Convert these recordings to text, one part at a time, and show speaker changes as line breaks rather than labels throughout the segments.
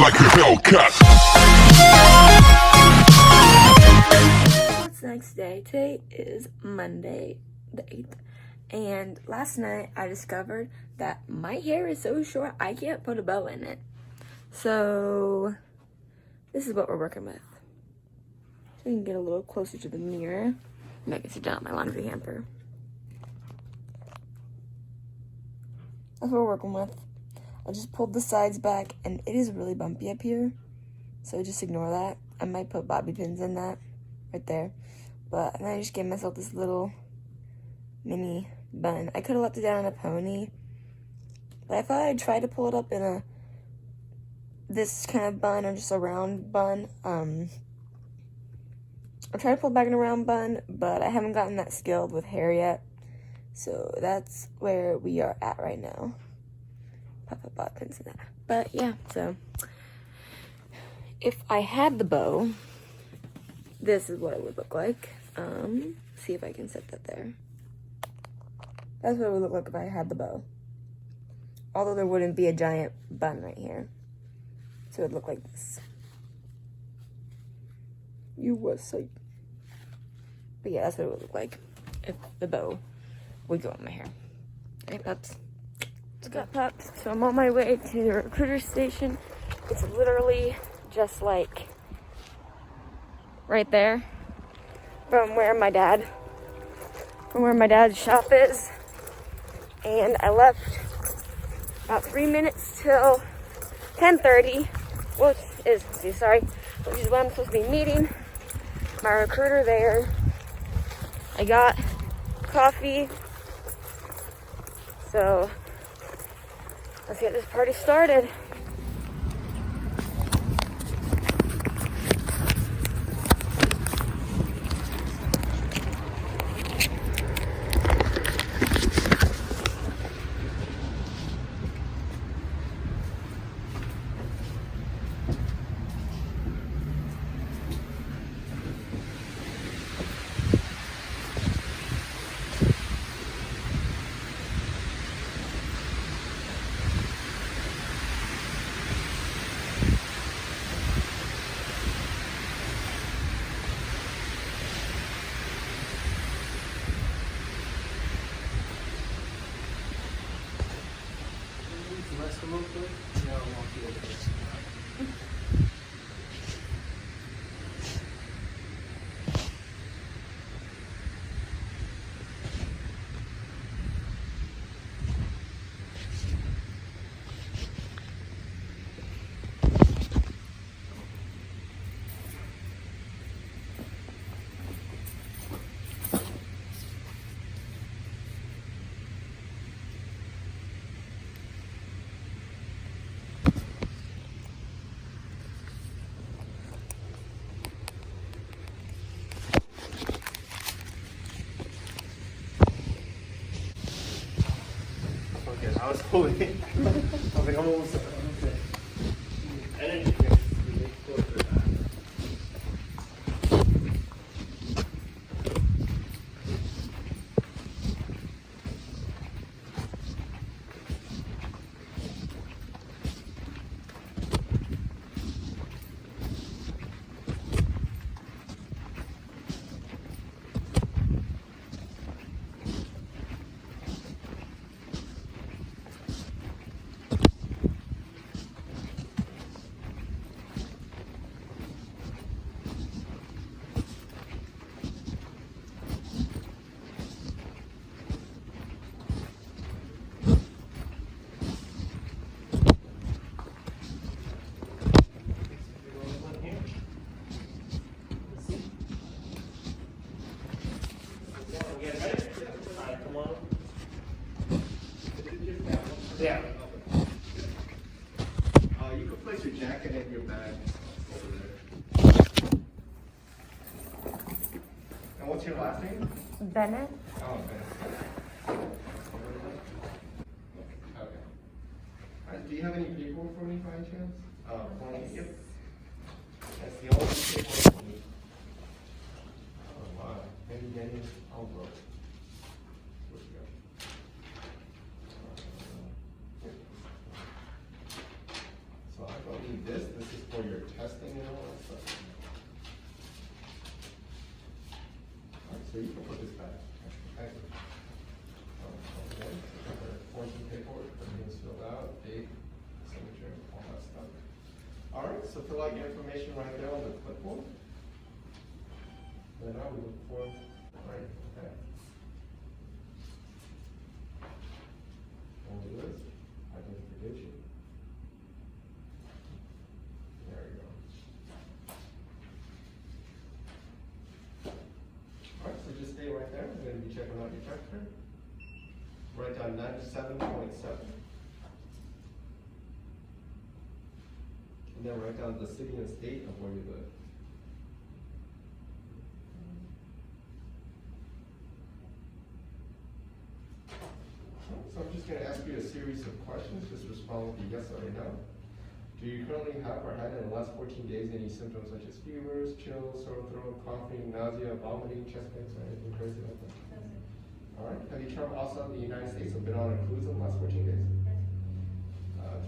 like a Hellcat.
It's the next day. Today is Monday the 8th. And last night I discovered that my hair is so short I can't put a bow in it. So this is what we're working with. So we can get a little closer to the mirror. And I can sit down on my laundry hamper. That's what we're working with. I just pulled the sides back and it is really bumpy up here. So just ignore that. I might put bobby pins in that right there. But then I just gave myself this little mini bun. I could have left it down in a pony. But I thought I'd try to pull it up in this kind of bun or just a round bun. I tried to pull it back in a round bun, but I haven't gotten that skilled with hair yet. So that's where we are at right now. Pop up bobby pins in that. But yeah, so if I had the bow, this is what it would look like. See if I can set that there. That's what it would look like if I had the bow. Although there wouldn't be a giant bun right here. So it would look like this. You was sight. But yeah, that's what it would look like if the bow would go on my hair. Hey, pups. Let's go, pups. So I'm on my way to the recruiter station. It's literally just like right there from where my dad's shop is. And I left about 3 minutes till 10:30, which is when I'm supposed to be meeting my recruiter there. I got coffee, so let's get this party started.
I was holding it. I was like, I'm almost there. And then you can go through that. Yeah. You can place your jacket in your bag over there. And what's your last name?
Bennett?
Oh, Bennett. Okay. Do you have any paperwork for me by any chance? Yep. That's the only paperwork for me. Oh, wow. Maybe Denny's. Oh, bro. Where'd you go? So I don't need this. So you can put this back. Okay. Okay. Quarantine paperwork, everything's filled out, date, signature, all that stuff. All right, so fill out your information right there on the clipboard. Then now we look for, all right, okay. Only this, identification. There we go. All right, so just stay right there. We're going to be checking out your check here. Write down 97.7. And then write down the city and state of where you live. So I'm just going to ask you a series of questions. Just respond with a yes or a no. Do you currently have or had in the last 14 days any symptoms such as fevers, chills, sore throat, coughing, nausea, vomiting, chest pains, or anything crazy like that? All right. Have you traveled outside the United States or been on a cruise in the last 14 days?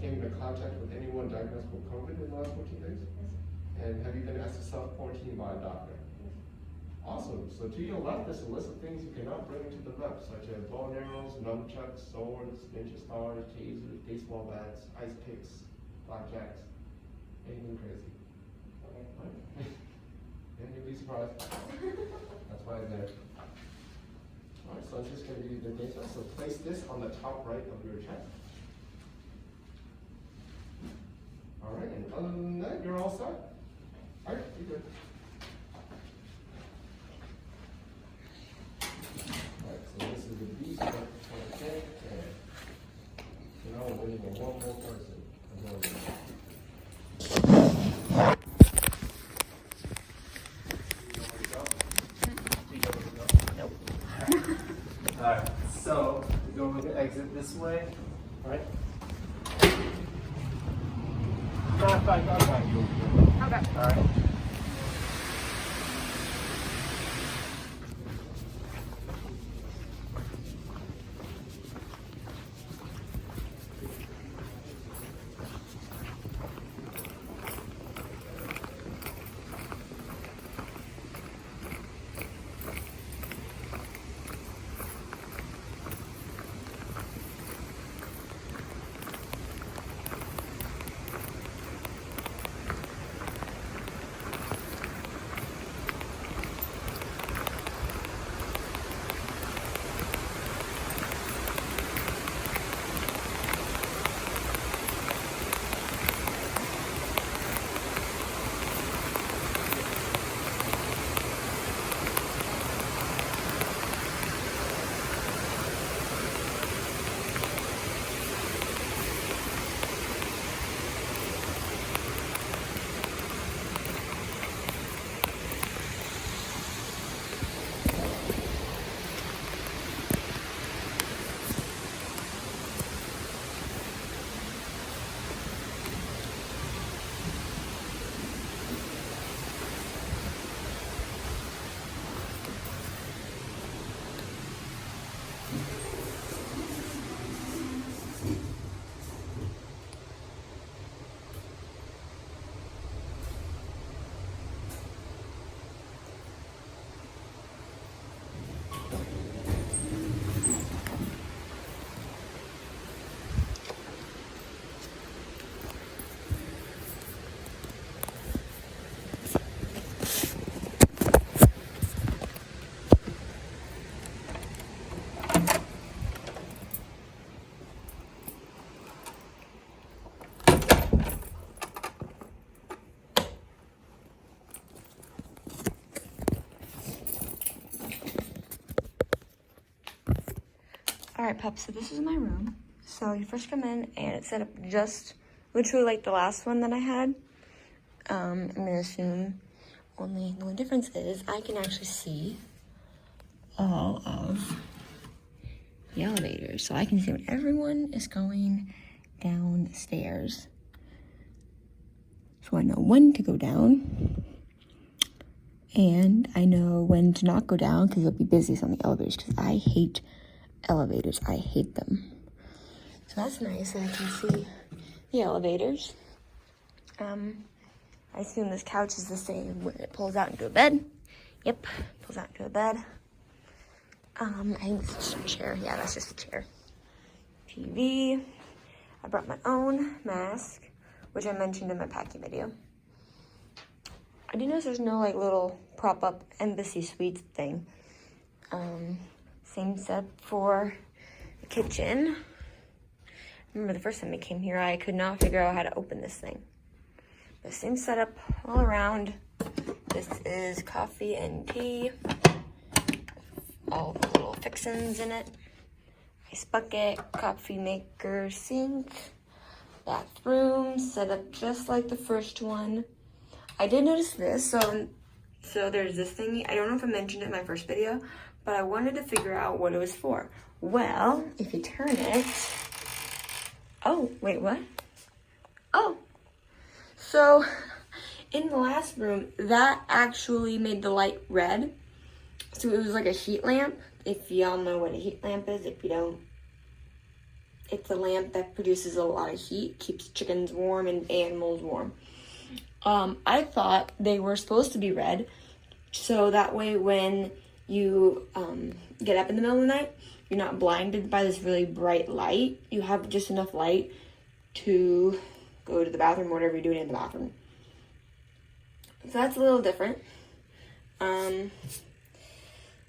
Came into contact with anyone diagnosed with COVID in the last 14 days? And have you been asked to self-quarantine by a doctor? Awesome. So to your left, there's a list of things you cannot bring into the MEPS, such as bow and arrows, nunchucks, swords, ninja stars, tasers, baseball bats, ice picks, blackjacks, anything crazy. Okay. Right? And you'll be surprised. That's why it's there. All right, so I'm just going to give you the data. So place this on the top right of your chest. All right, and other than that, you're all set. All right, you're good. So this is the beast of the tank, and now we're waiting for one more person. Nope. Alright, so we're going to exit this way, right? I'll find you.
Okay.
Alright.
All right, pups, so this is my room. So you first come in and it's set up just literally like the last one that I had. I'm gonna assume the only difference is I can actually see all of the elevators. So I can see when everyone is going downstairs. So I know when to go down. And I know when to not go down because it'll be busy on the elevators because I hate elevators. I hate them. So that's nice. I can see the elevators. I assume this couch is the same where it pulls out into a bed. Yep, pulls out into a bed. I think it's just a chair. Yeah, that's just a chair. TV. I brought my own mask, which I mentioned in my packing video. I do notice there's no like little prop-up embassy suites thing. Same setup for the kitchen. Remember the first time I came here, I could not figure out how to open this thing. The same setup all around. This is coffee and tea. All the little fixins in it. Ice bucket, coffee maker, sink, bathroom, set up just like the first one. I did notice this, so there's this thingy. I don't know if I mentioned it in my first video, but I wanted to figure out what it was for. Well, if you turn it, oh, wait, what? Oh, so in the last room, that actually made the light red. So it was like a heat lamp. If y'all know what a heat lamp is, if you don't, it's a lamp that produces a lot of heat, keeps chickens warm and animals warm. I thought they were supposed to be red, so that way when you get up in the middle of the night, you're not blinded by this really bright light. You have just enough light to go to the bathroom or whatever you're doing in the bathroom. So that's a little different.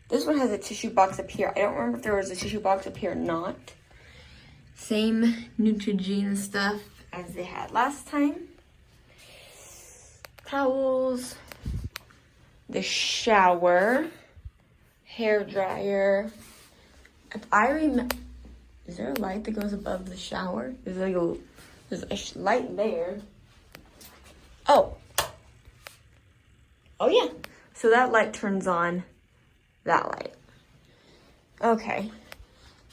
This one has a tissue box up here. I don't remember if there was a tissue box up here or not. Same Neutrogena stuff as they had last time. Towels, the shower, hair dryer. If I remember, is there a light that goes above the shower? There's a light there. Oh yeah. So that light turns on that light. Okay.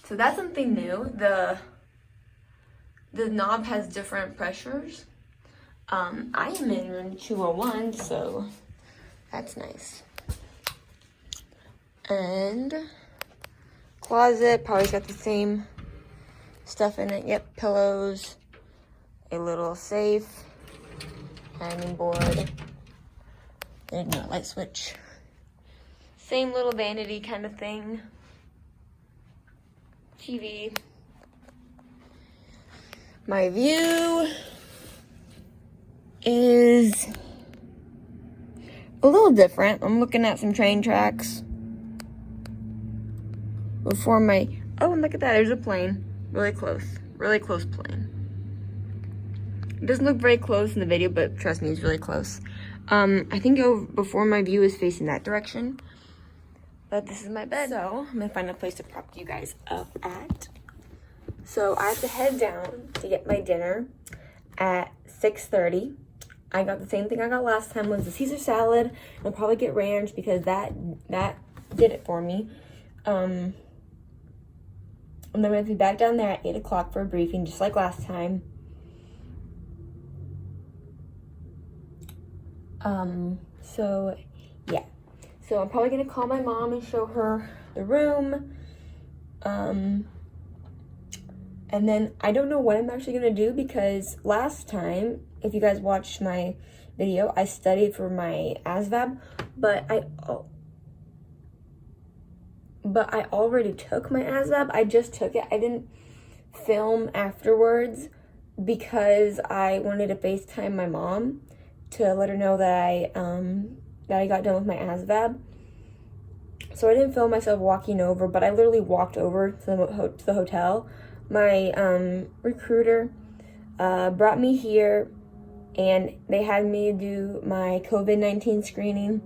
So that's something new. The knob has different pressures. I am in room 201, so that's nice. And closet, probably got the same stuff in it. Yep, pillows, a little safe, hanging board. There's no light switch. Same little vanity kind of thing. TV. My view is a little different. I'm looking at some train tracks. Before my, oh, and look at that, there's a plane. Really close plane. It doesn't look very close in the video, but trust me, it's really close. I think before my view is facing that direction. But this is my bed. So I'm gonna find a place to prop you guys up at. So I have to head down to get my dinner at 6:30. I got the same thing I got last time, was the Caesar salad. I'll probably get ranch because that did it for me. And then we have to be back down there at 8 o'clock for a briefing, just like last time. So yeah. So I'm probably gonna call my mom and show her the room. And then I don't know what I'm actually gonna do, because last time, if you guys watched my video, I studied for my ASVAB, but I already took my ASVAB. I just took it. I didn't film afterwards because I wanted to FaceTime my mom to let her know that I got done with my ASVAB. So I didn't film myself walking over, but I literally walked over to the hotel. My recruiter brought me here, and they had me do my COVID-19 screening.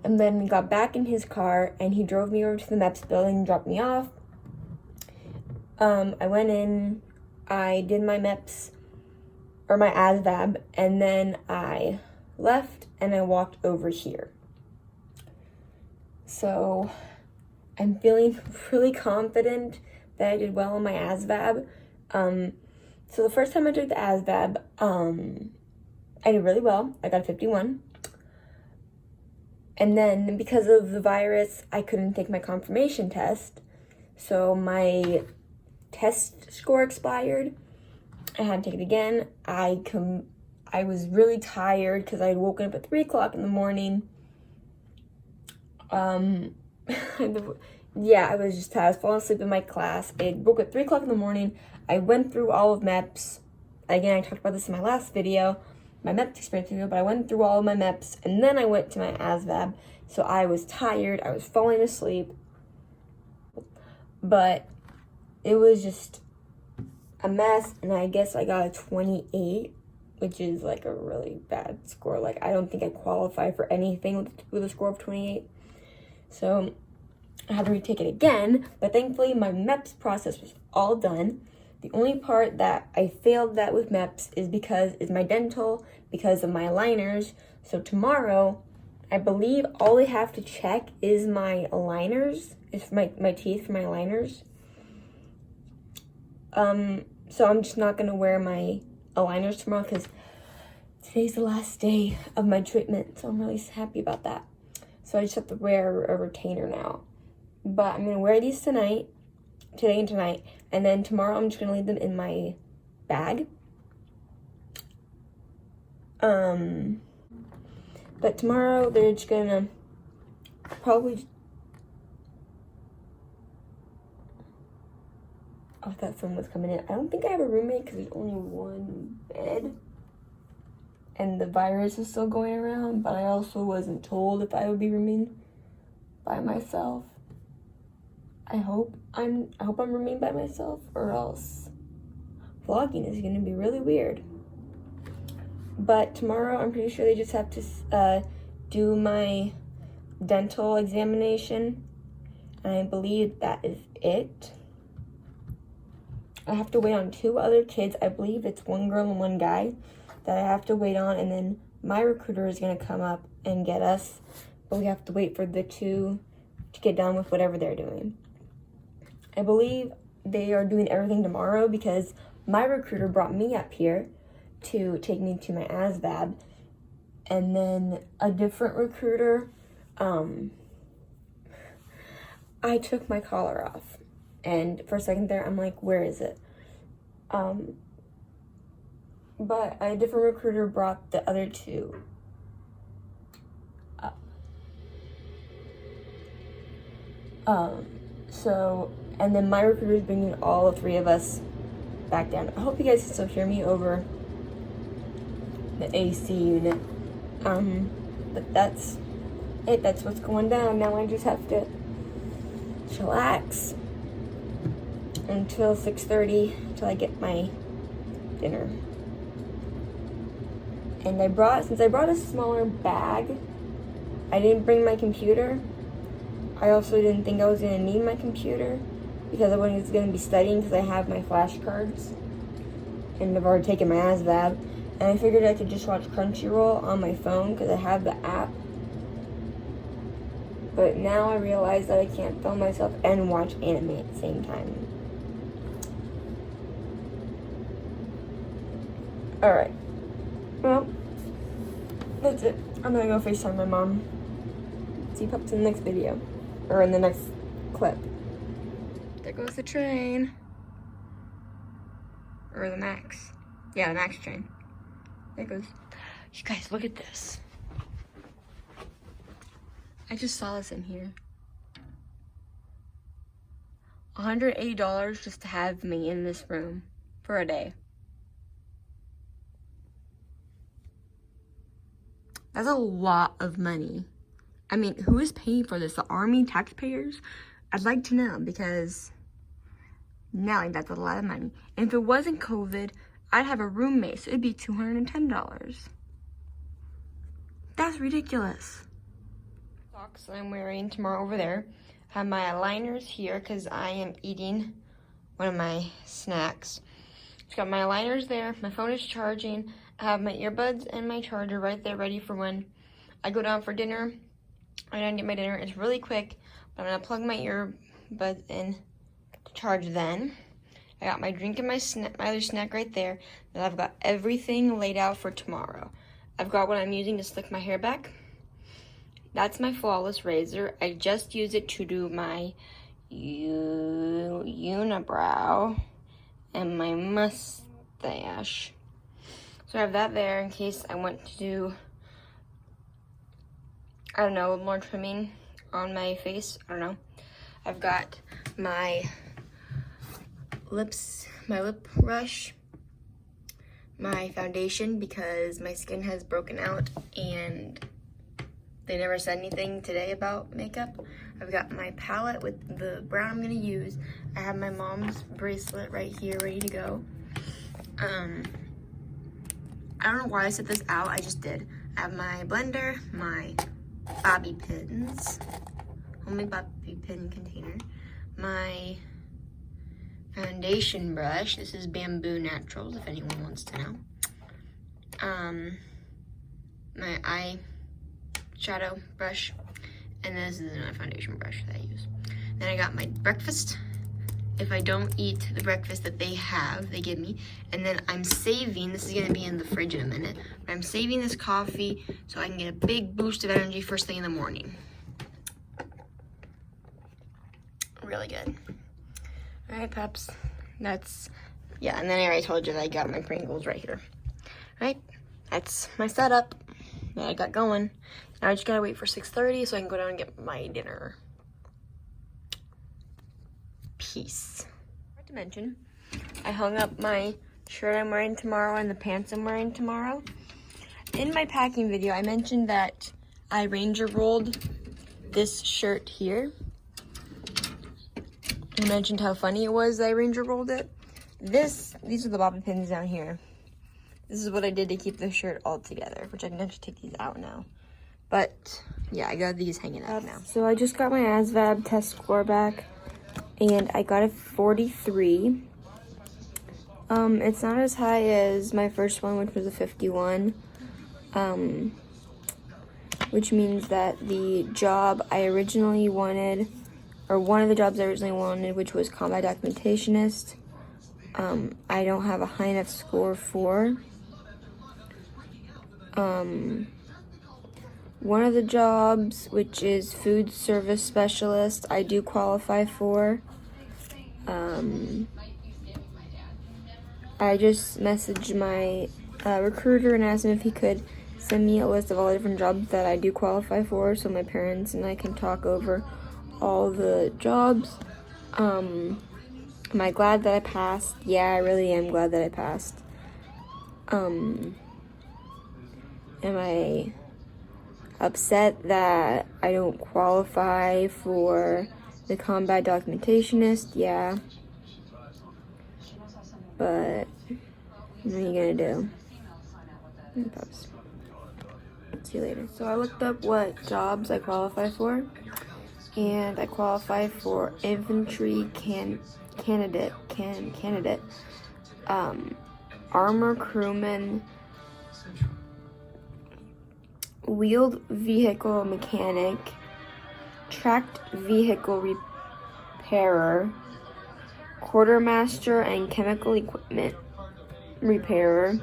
And then we got back in his car, and he drove me over to the MEPS building and dropped me off. I went in, I did my MEPS, or my ASVAB, and then I left and I walked over here. So I'm feeling really confident that I did well on my ASVAB. So the first time I took the ASVAB, I did really well. I got a 51. And then because of the virus, I couldn't take my confirmation test. So my test score expired. I had to take it again. I was really tired because I had woken up at 3 o'clock in the morning. yeah, I was falling asleep in my class. It woke at 3 o'clock in the morning. I went through all of MEPS. Again, I talked about this in my last video, my MEPS experience video, but I went through all of my MEPS, and then I went to my ASVAB. So I was tired, I was falling asleep, but it was just a mess, and I guess I got a 28, which is like a really bad score. Like, I don't think I qualify for anything with a score of 28. So I had to retake it again, but thankfully my MEPS process was all done. The only part that I failed that with MEPS is my dental, because of my aligners. So tomorrow, I believe all they have to check is my aligners, is my teeth for my aligners. So I'm just not gonna wear my aligners tomorrow because today's the last day of my treatment. So I'm really happy about that. So I just have to wear a retainer now. But I'm gonna wear these today and tonight, and then tomorrow I'm just gonna leave them in my bag. But tomorrow they're just gonna probably. Oh, I thought someone was coming in. I don't think I have a roommate because there's only one bed, and the virus is still going around. But I also wasn't told if I would be rooming by myself. I hope I'm rooming by myself, or else vlogging is gonna be really weird. But tomorrow, I'm pretty sure they just have to do my dental examination, and I believe that is it. I have to wait on 2 other kids. I believe it's 1 girl and 1 guy that I have to wait on, and then my recruiter is gonna come up and get us, but we have to wait for the 2 to get done with whatever they're doing. I believe they are doing everything tomorrow because my recruiter brought me up here to take me to my ASVAB, and then a different recruiter, I took my collar off, and for a second there, I'm like, where is it? But a different recruiter brought the other 2 up. And then my recruiter is bringing all 3 of us back down. I hope you guys can still hear me over the AC unit. But that's it. That's what's going down. Now I just have to chillax until 6:30 until I get my dinner. And since I brought a smaller bag, I didn't bring my computer. I also didn't think I was gonna need my computer because I was gonna be studying because I have my flashcards and I've already taken my ASVAB. And I figured I could just watch Crunchyroll on my phone because I have the app. But now I realize that I can't film myself and watch anime at the same time. Alright. Well, that's it. I'm gonna go FaceTime my mom. See pups in the next video. Or in the next clip. There goes the train. Or the Max. Yeah, the Max train. There goes. You guys, look at this. I just saw this in here. $180 just to have me in this room for a day. That's a lot of money. I mean, who is paying for this? The Army taxpayers? I'd like to know, because now that's a lot of money. And if it wasn't COVID, I'd have a roommate, so it'd be $210. That's ridiculous. Socks that I'm wearing tomorrow over there. I have my aligners here because I am eating one of my snacks. Just got my aligners there. My phone is charging. I have my earbuds and my charger right there ready for when I go down for dinner. I'm gonna get my dinner. It's really quick, but I'm gonna plug my earbuds in to charge then. I got my drink and my other snack right there. Then I've got everything laid out for tomorrow. I've got what I'm using to slick my hair back. That's my flawless razor. I just use it to do my unibrow and my mustache. So I have that there in case I want to do, I don't know, more trimming on my face. I don't know. I've got my lip brush, my foundation because my skin has broken out and they never said anything today about makeup. I've got my palette with the brown I'm gonna use. I have my mom's bracelet right here ready to go. I don't know why I set this out, I just did. I have my blender, my bobby pins, homemade bobby pin container, my foundation brush. This is Bamboo Naturals, if anyone wants to know. My eye shadow brush, and this is my foundation brush that I use. Then I got my breakfast. If I don't eat the breakfast that they give me, and then I'm saving, this is gonna be in the fridge in a minute, but I'm saving this coffee so I can get a big boost of energy first thing in the morning. Really good. All right, pups, yeah, and then I already told you that I got my Pringles right here. All right, that's my setup that I got going. Now I just gotta wait for 6:30 so I can go down and get my dinner. Peace. Not to mention, I hung up my shirt I'm wearing tomorrow and the pants I'm wearing tomorrow. In my packing video, I mentioned that I Ranger rolled this shirt here. I mentioned how funny it was that I Ranger rolled it. These are the bobby pins down here. This is what I did to keep the shirt all together, which I can actually take these out now. But yeah, I got these hanging up now. So I just got my ASVAB test score back, and I got a 43. It's not as high as my first one, which was a 51. Which means that the job I originally wanted, or one of the jobs I originally wanted, which was combat documentationist, I don't have a high enough score for. One of the jobs, which is food service specialist, I do qualify for. I just messaged my recruiter and asked him if he could send me a list of all the different jobs that I do qualify for so my parents and I can talk over all the jobs. Am I glad that I passed? Yeah, I really am glad that I passed. Am I upset that I don't qualify for the combat documentationist? Yeah. But what are you gonna do? Pups. See you later. So I looked up what jobs I qualify for, and I qualify for infantry candidate, armor crewman, wheeled vehicle mechanic, tracked vehicle repairer, quartermaster, and chemical equipment repairer.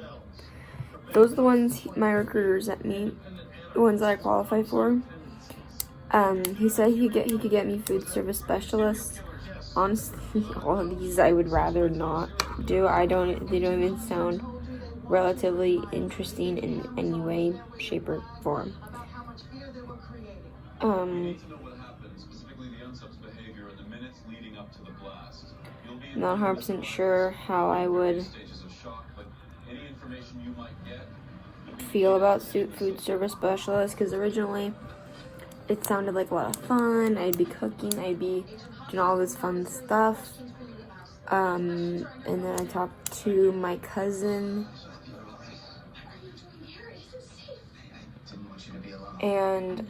Those are the ones my recruiter sent me, the ones that I qualify for. He said he could get me food service specialist. Honestly, all of these I would rather not do. They don't even sound relatively interesting in any way, shape, or form. Not 100% sure how I would feel about food service specialist, because originally it sounded like a lot of fun. I'd be cooking, I'd be doing all this fun stuff. And then I talked to my cousin, and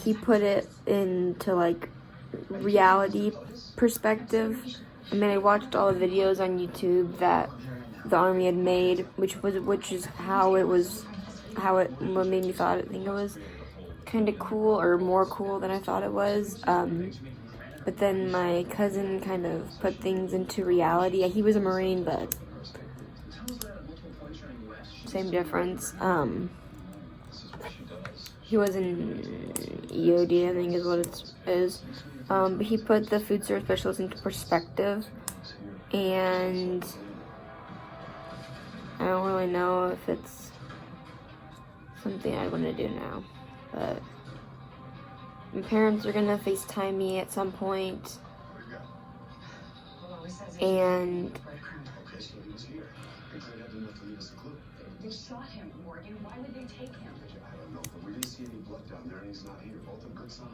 he put it into like reality perspective. I mean, I watched all the videos on YouTube that the Army had made, which is what made me think it was kind of cool, or more cool than I thought it was. But then my cousin kind of put things into reality. He was a Marine, but same difference. He was in EOD, I think is what it is. But he put the food service specialist into perspective, and I don't really know if it's something I want to do now, but My parents are gonna FaceTime me at some point. And
Okay, so he was here. They could have enough to leave us a clue.
They shot him, Morgan. Why would they take him?
I don't know, but we didn't see any blood down there, and he's not here. Both a good sign.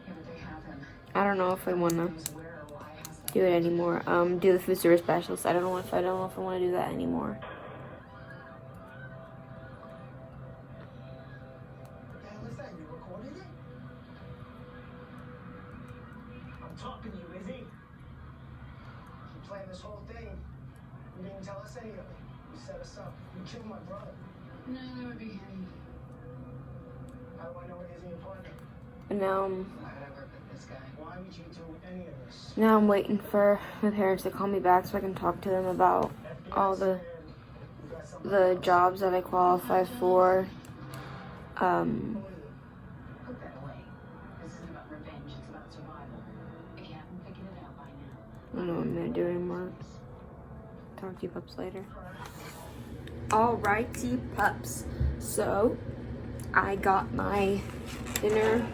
Yeah, but they have him.
I don't know if I wanna
Knows where or why has that.
do it anymore. Do the food service specialist. I don't know if I want to do that anymore.
What the hell is that? You recorded it? I'm talking to you, Izzy. You planned this whole thing. You didn't tell us any of it. You set us up. You killed my brother.
No, that would be him.
How do I know it isn't your partner?
But now,
Why would I work with this guy?
Why would you do any of this?
now I'm waiting for my parents to call me back so I can talk to them about all the jobs that I qualify for.
Put that away. This isn't about revenge, it's about survival. If you haven't figured it out by now.
I don't know what I'm gonna do anymore. Talk to you pups later. Alrighty, pups. So I got my dinner.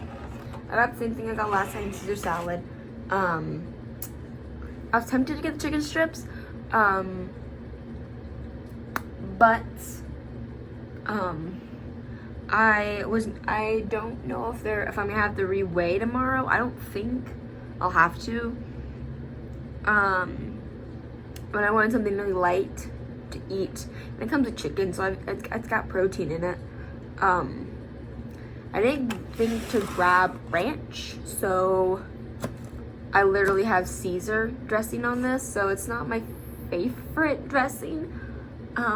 I got the same thing I got last time, Caesar salad. I was tempted to get the chicken strips, but I don't know if I'm gonna have to reweigh tomorrow. I don't think I'll have to. But I wanted something really light to eat. And it comes with chicken, so it's got protein in it. I didn't think to grab ranch, so I literally have Caesar dressing on this, so it's not my favorite dressing. But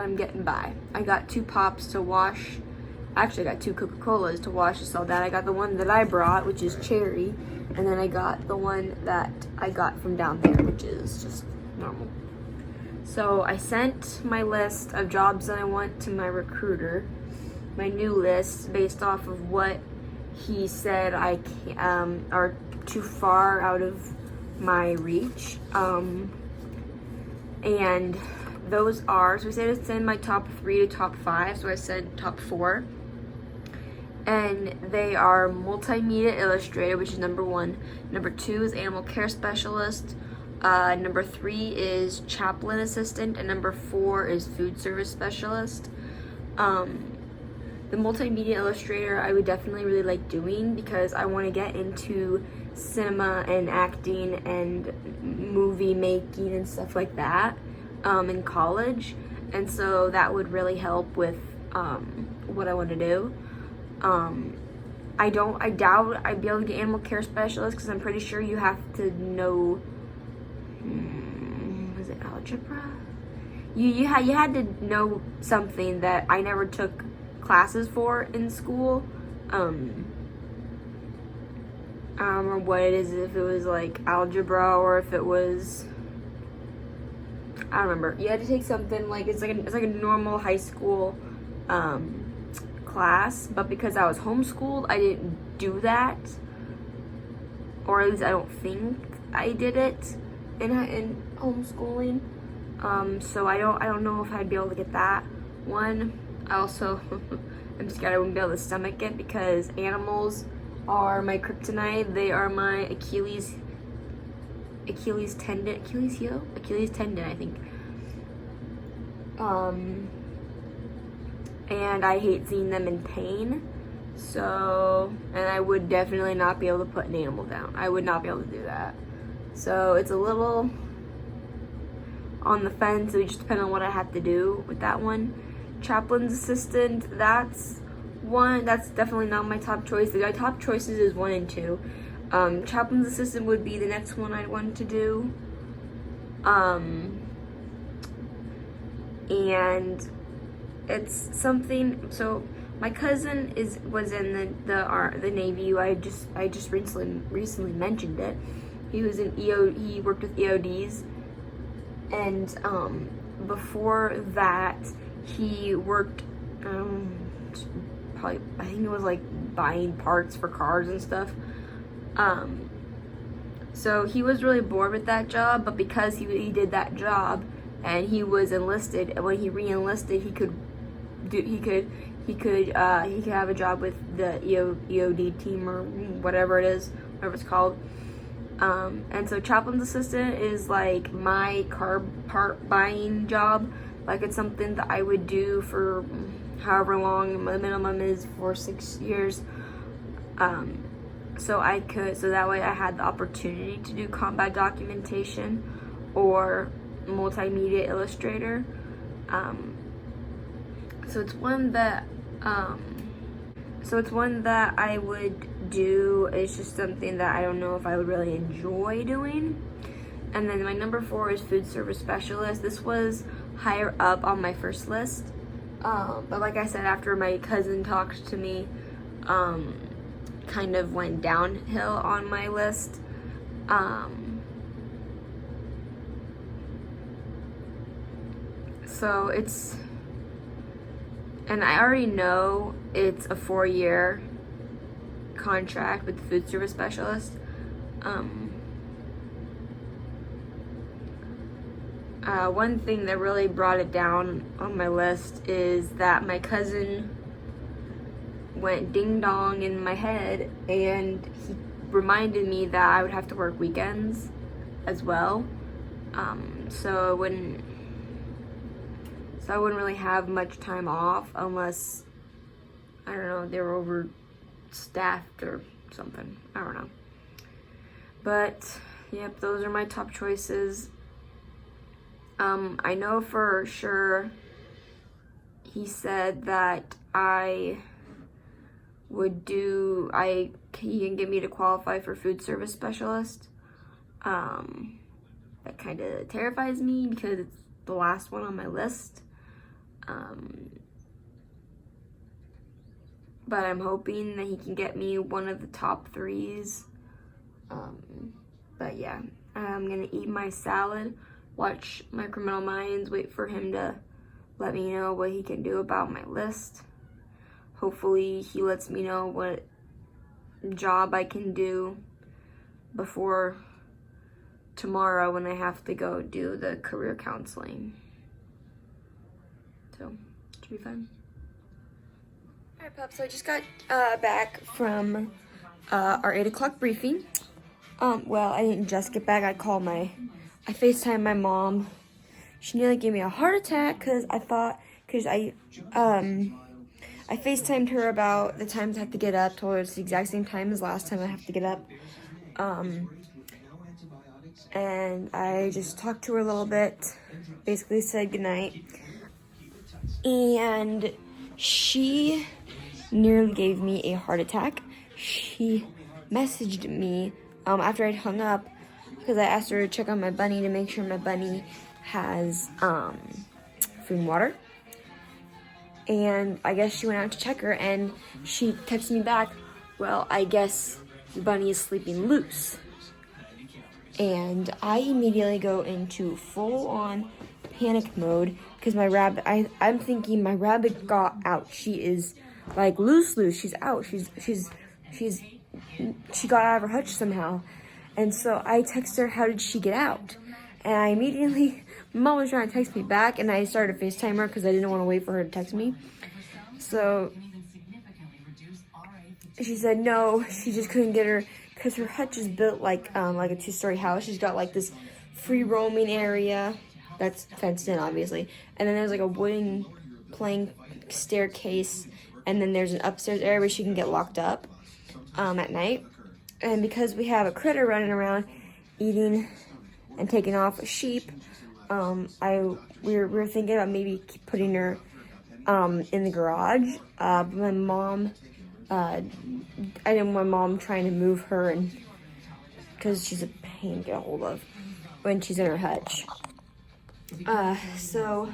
I'm getting by. I got 2 pops to wash. Actually, I got 2 Coca-Colas to wash this all down. I got the one that I brought, which is cherry, and then I got the one that I got from down there, which is just normal. So I sent my list of jobs that I want to my recruiter, my new list based off of what he said are too far out of my reach. And those are, so I said to send my top 3 to top 5, so I said top 4. And they are multimedia illustrator, which is number 1. Number 2 is animal care specialist. Number 3 is chaplain assistant, and number 4 is food service specialist. The multimedia illustrator I would definitely really like doing because I want to get into cinema and acting and movie making and stuff like that in college, and so that would really help with what I want to do. I doubt I'd be able to get animal care specialist because I'm pretty sure you have to know, was it algebra? You had to know something that I never took classes for in school. I don't remember what it is, if it was like algebra or if it was, I don't remember. You had to take something like it's like a normal high school class, but because I was homeschooled, I didn't do that, or at least I don't think I did it in homeschooling. So I don't know if I'd be able to get that one. I also I'm scared I wouldn't be able to stomach it because animals are my kryptonite. They are my Achilles tendon, I think. And I hate seeing them in pain. So, and I would definitely not be able to put an animal down. I would not be able to do that. So it's a little on the fence. It would just depend on what I have to do with that one. Chaplain's assistant, that's definitely not my top choice. My top choices is 1 and 2. Chaplain's assistant would be the next one I'd want to do. And it's something, so my cousin was in the Navy. I just recently mentioned it. He was in he worked with EODs, and before that he worked probably, I think it was like buying parts for cars and stuff. So he was really bored with that job, but because he did that job and he was enlisted, when he re-enlisted, he could do, he could have a job with the EOD team or whatever it is, whatever it's called. And so chaplain's assistant is like my car part buying job. Like it's something that I would do for however long. The minimum is for 6 years. So that way I had the opportunity to do combat documentation or multimedia illustrator. So it's one that I would do. It's just something that I don't know if I would really enjoy doing. And then my number 4 is food service specialist. This was higher up on my first list. But like I said, after my cousin talked to me, kind of went downhill on my list. So and I already know it's a 4-year contract with the food service specialist. One thing that really brought it down on my list is that my cousin went ding dong in my head, and he reminded me that I would have to work weekends as well. So I wouldn't really have much time off unless, I don't know, they were overstaffed or something. I don't know. But yep, those are my top choices. I know for sure he said that he can get me to qualify for food service specialist. That kind of terrifies me because it's the last one on my list. But I'm hoping that he can get me one of the top 3s. But yeah, I'm gonna eat my salad, watch my Criminal Minds, wait for him to let me know what he can do about my list. Hopefully he lets me know what job I can do before tomorrow when I have to go do the career counseling. So, it should be fun. Alright, pups, so I just got back from our 8 o'clock briefing. Well, I didn't just get back. I FaceTimed my mom. She nearly gave me a heart attack because I FaceTimed her about the times I have to get up, told her it's the exact same time as last time I have to get up. And I just talked to her a little bit, basically said goodnight. And she nearly gave me a heart attack. She messaged me after I'd hung up because I asked her to check on my bunny to make sure my bunny has food and water. And I guess she went out to check her and she texted me back, well, I guess the bunny is sleeping loose. And I immediately go into full-on panic mode because my rabbit, I'm thinking my rabbit got out. She is like loose. She's out. She got out of her hutch somehow. And so I text her, how did she get out? And I immediately, Mom was trying to text me back, and I started to FaceTime her because I didn't want to wait for her to text me. So she said no, she just couldn't get her because her hutch is built like a 2-story house. She's got like this free roaming area that's fenced in, obviously. And then there's like a wooden plank staircase, and then there's an upstairs area where she can get locked up at night. And because we have a critter running around eating and taking off a sheep, we were thinking about maybe putting her in the garage. But my mom, I didn't want Mom trying to move her, and because she's a pain to get a hold of when she's in her hutch. So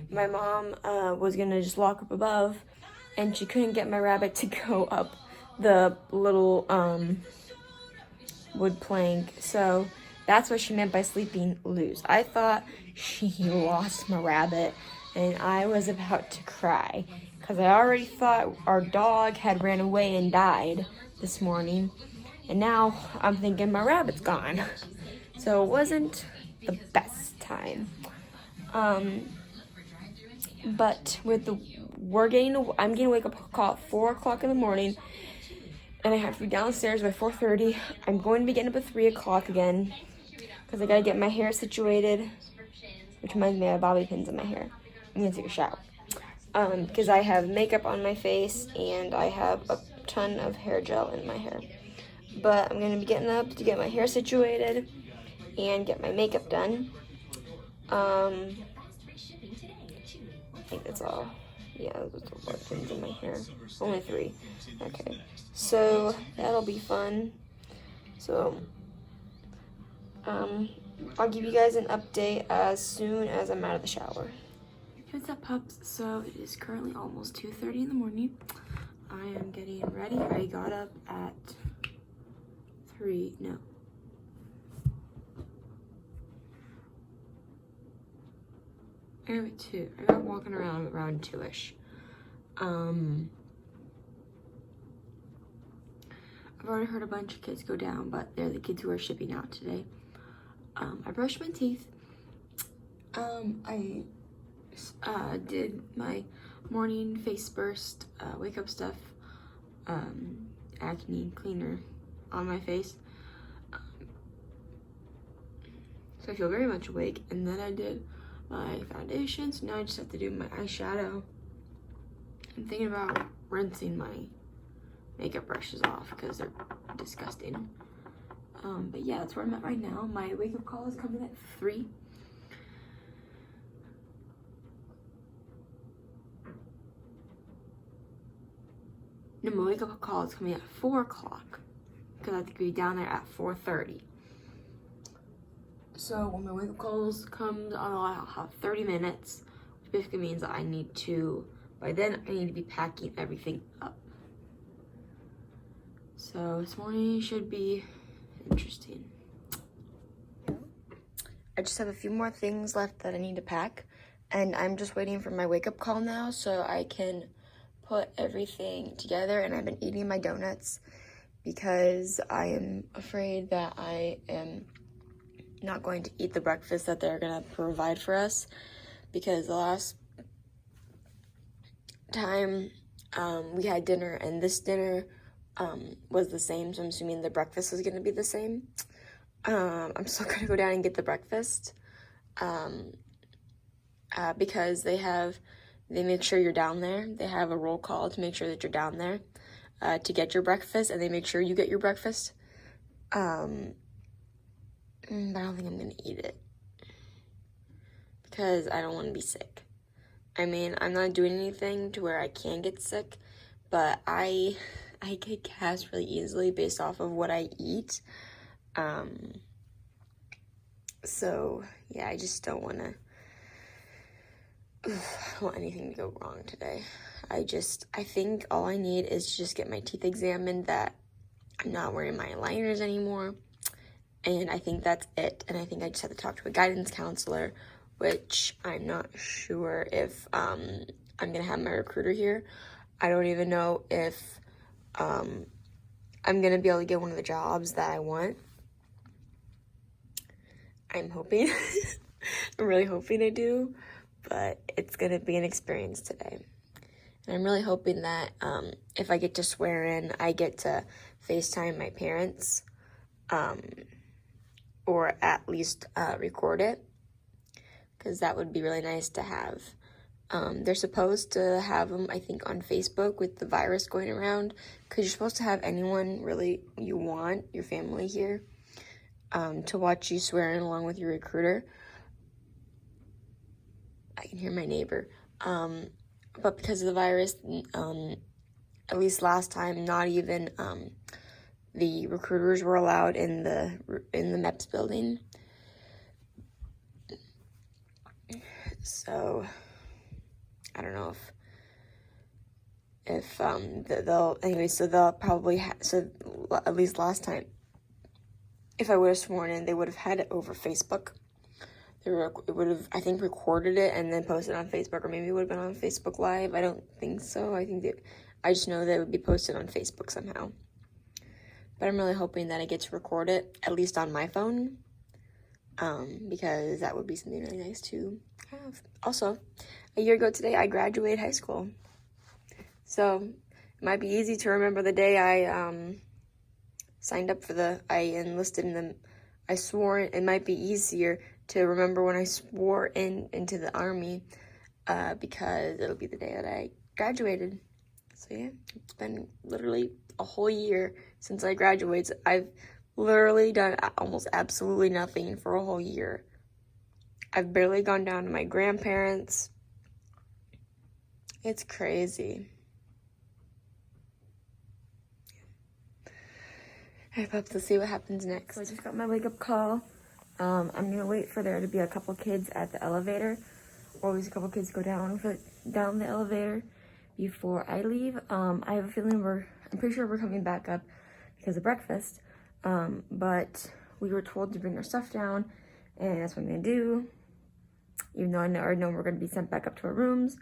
my mom was gonna just lock up above, and she couldn't get my rabbit to go up the little wood plank. So that's what she meant by sleeping loose. I thought she lost my rabbit, and I was about to cry because I already thought our dog had ran away and died this morning, and now I'm thinking my rabbit's gone. So it wasn't the best time. But I'm getting a wake up call at 4 o'clock in the morning, and I have to be downstairs by 4:30. I'm going to be getting up at 3 o'clock again, because I gotta get my hair situated, which reminds me I have bobby pins in my hair. I'm gonna take a shower. Because I have makeup on my face, and I have a ton of hair gel in my hair. But I'm gonna be getting up to get my hair situated and get my makeup done. I think that's all. Yeah, those are 4 pins in my hair. Only 3. Okay, so that'll be fun. So, I'll give you guys an update as soon as I'm out of the shower. Hey, what's up, pups? So it is currently almost 2:30 in the morning. I am getting ready. I got up at 2. I got walking around 2-ish. I've already heard a bunch of kids go down, but they're the kids who are shipping out today. I brushed my teeth. I did my morning face burst, wake up stuff, acne cleaner on my face. So I feel very much awake. And then I did my foundation, so now I just have to do my eyeshadow. I'm thinking about rinsing my makeup brushes off because they're disgusting. But yeah, that's where I'm at right now. My wake up call is coming at 3. No, my wake up call is coming at 4 o'clock because I have to be down there at 4:30. So when my wake up calls comes, I'll have 30 minutes, which basically means that by then I need to be packing everything up. So this morning should be interesting. I just have a few more things left that I need to pack, and I'm just waiting for my wake up call now so I can put everything together. And I've been eating my donuts because I am afraid that I am not going to eat the breakfast that they're gonna provide for us, because the last time we had dinner, and this dinner was the same, so I'm assuming the breakfast is gonna be the same. I'm still gonna go down and get the breakfast because they make sure you're down there. They have a roll call to make sure that you're down there to get your breakfast, and they make sure you get your breakfast. But I don't think I'm gonna eat it because I don't want to be sick. I mean, I'm not doing anything to where I can get sick, but I get gas really easily based off of what I eat. So yeah, I just don't want anything to go wrong today. I think all I need is to just get my teeth examined, that I'm not wearing my aligners anymore. And I think that's it. And I think I just have to talk to a guidance counselor, which I'm not sure if I'm going to have my recruiter here. I don't even know if I'm going to be able to get one of the jobs that I want. I'm hoping. I'm really hoping I do. But it's going to be an experience today. And I'm really hoping that if I get to swear in, I get to FaceTime my parents. Or at least record it, because that would be really nice to have. They're supposed to have them, I think, on Facebook with the virus going around, because you're supposed to have anyone really you want, your family here, to watch you swear in along with your recruiter. I can hear my neighbor. But because of the virus, at least last time, not even the recruiters were allowed in the MEPS building. So I don't know if they'll probably so at least last time, if I would have sworn in, they would have had it over Facebook. It would have, I think, recorded it and then posted it on Facebook, or maybe it would have been on Facebook Live. I don't think so. I just know that it would be posted on Facebook somehow. But I'm really hoping that I get to record it, at least on my phone. because that would be something really nice to have. Also, a year ago today, I graduated high school. So it might be easy to remember the day I signed up for I enlisted in the, I swore. It might be easier to remember when I swore into the Army, because it'll be the day that I graduated. So yeah, it's been literally a whole year since I graduated. I've literally done almost absolutely nothing for a whole year. I've barely gone down to my grandparents. It's crazy. Alright, pups, let's see what happens next. So I just got my wake-up call. I'm gonna wait for there to be a couple kids at the elevator. Always a couple kids go down the elevator before I leave. I have a feeling I'm pretty sure we're coming back up because of breakfast. But we were told to bring our stuff down, and that's what I'm gonna do. Even though I already know we're gonna be sent back up to our rooms.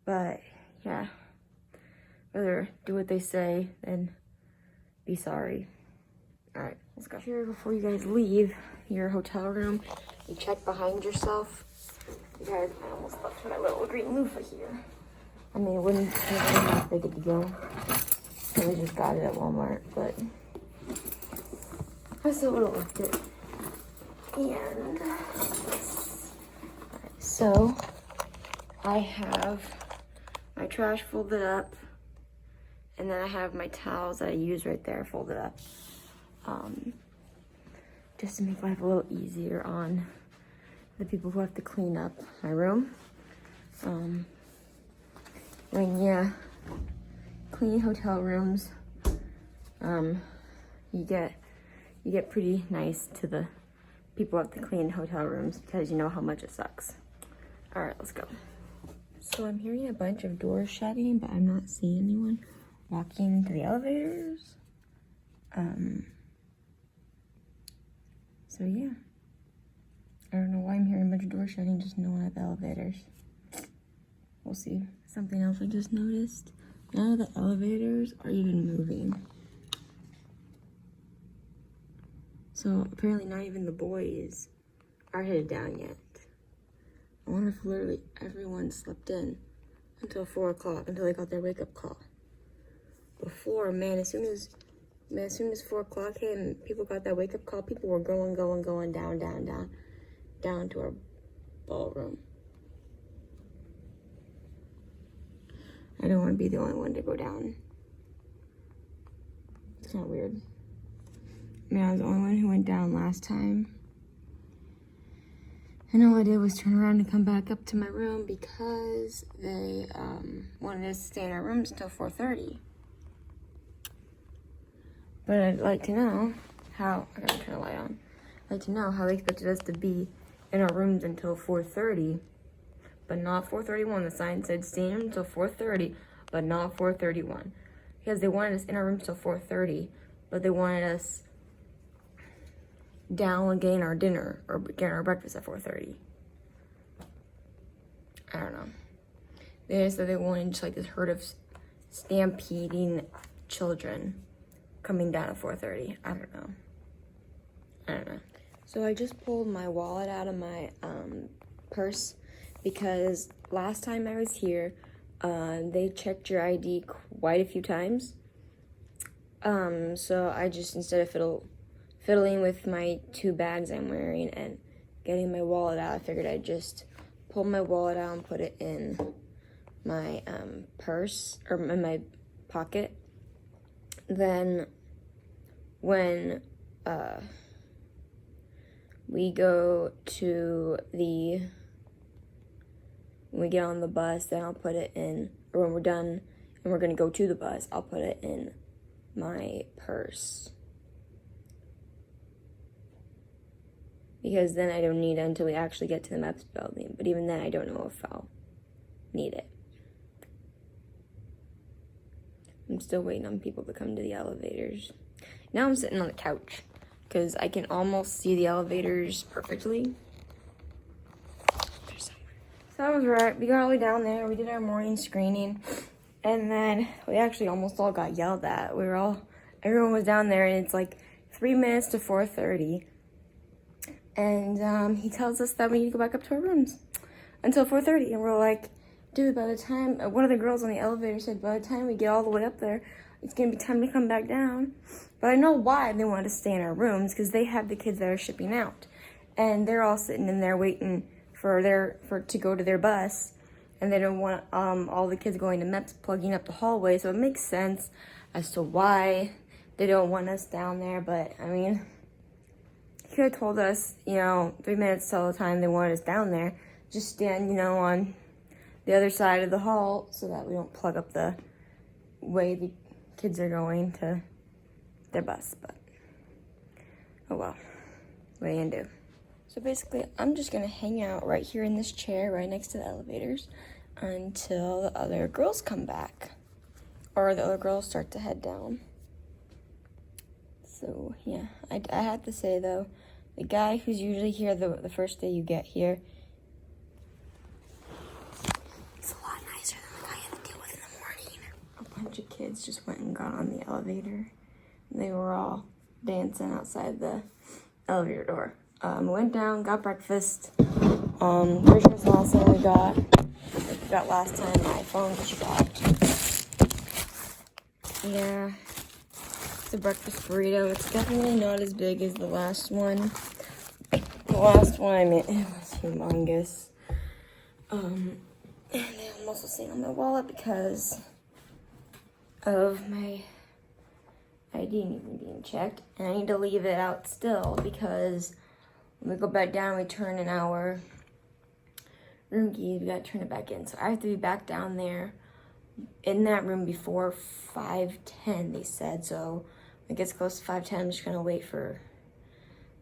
But yeah, rather do what they say than be sorry. All right, let's go. Here, before you guys leave your hotel room, you check behind yourself. Because I almost left my little green loofah here. I mean, it wouldn't be that big of a deal. I just got it at Walmart, but I still would have left it. And so I have my trash folded up, and then I have my towels that I use right there folded up, just to make life a little easier on the people who have to clean up my room. When you clean hotel rooms, you get pretty nice to the people who have to clean hotel rooms because you know how much it sucks. All right, let's go. So I'm hearing a bunch of doors shutting, but I'm not seeing anyone walking to the elevators. So yeah. I don't know why I'm hearing a bunch of doors shutting, just no one at the elevators. We'll see. Something else I just noticed. None of the elevators are even moving. So apparently not even the boys are headed down yet. I wonder if literally everyone slept in until 4 o'clock, until they got their wake-up call. Before, man, as soon as 4 o'clock hit and people got that wake-up call, people were going down to our ballroom. I don't want to be the only one to go down. It's not weird. I mean, I was the only one who went down last time. And all I did was turn around and come back up to my room because they wanted us to stay in our rooms until 4:30. But I'd like to know how, I gotta turn the light on. I'd like to know how they expected us to be in our rooms until 4:30, but not 4:31. The sign said stay in until 4:30, but not 4:31. Because they wanted us in our rooms till 4:30, but they wanted us down and getting our dinner or getting our breakfast at 4:30. I don't know. They said they wanted just like this herd of stampeding children coming down at 4:30. I don't know. So I just pulled my wallet out of my purse because last time I was here, they checked your ID quite a few times. So I just, instead of fiddling with my 2 bags I'm wearing and getting my wallet out, I figured I'd just pull my wallet out and put it in my purse, or in my pocket. Then when we get on the bus, then I'll put it in, or when we're done and we're gonna go to the bus, I'll put it in my purse. Because then I don't need it until we actually get to the MEPS building. But even then, I don't know if I'll need it. I'm still waiting on people to come to the elevators. Now I'm sitting on the couch because I can almost see the elevators perfectly. There's somewhere. So I was right. We got all the way down there. We did our morning screening. And then we actually almost all got yelled at. Everyone was down there, and it's like 3 minutes to 4:30. And he tells us that we need to go back up to our rooms until 4:30. And we're like, dude, by the time, one of the girls on the elevator said, by the time we get all the way up there, it's going to be time to come back down. But I know why they want to stay in our rooms, because they have the kids that are shipping out. And they're all sitting in there waiting to go to their bus. And they don't want all the kids going to MEPS plugging up the hallway. So it makes sense as to why they don't want us down there. But, I mean, he could have told us, 3 minutes till the time they wanted us down there. Just stand, on the other side of the hall so that we don't plug up the way the kids are going to their bus. But, oh well, what are you gonna do? So basically, I'm just gonna hang out right here in this chair right next to the elevators until the other girls come back, or the other girls start to head down. So yeah, I have to say though, the guy who's usually here the first day you get here, he's a lot nicer than the guy I had to deal with in the morning. A bunch of kids just went and got on the elevator. They were all dancing outside the elevator door. Went down, got breakfast. Christmas salsa we got last time, my phone that she got. Yeah, it's a breakfast burrito. It's definitely not as big as the last one. The last one, I mean, it was humongous. And I'm also seeing on my wallet because of my ID even being checked. And I need to leave it out still because when we go back down, we turn in our room keys, we gotta turn it back in. So I have to be back down there in that room before 5:10, they said. So when it gets close to 5:10, I'm just gonna wait for,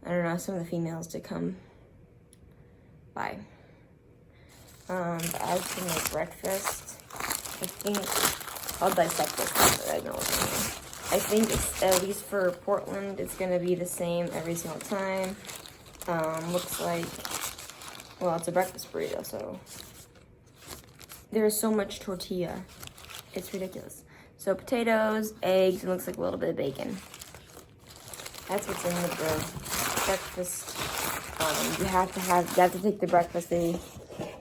I don't know, some of the females to come by. But I was gonna make breakfast. I think I'll dissect this, but I know what I mean. I think it's, at least for Portland, it's gonna be the same every single time. Looks like, well, it's a breakfast burrito, so there's so much tortilla. It's ridiculous. So potatoes, eggs, and looks like a little bit of bacon. That's what's in the breakfast. You have to take the breakfast they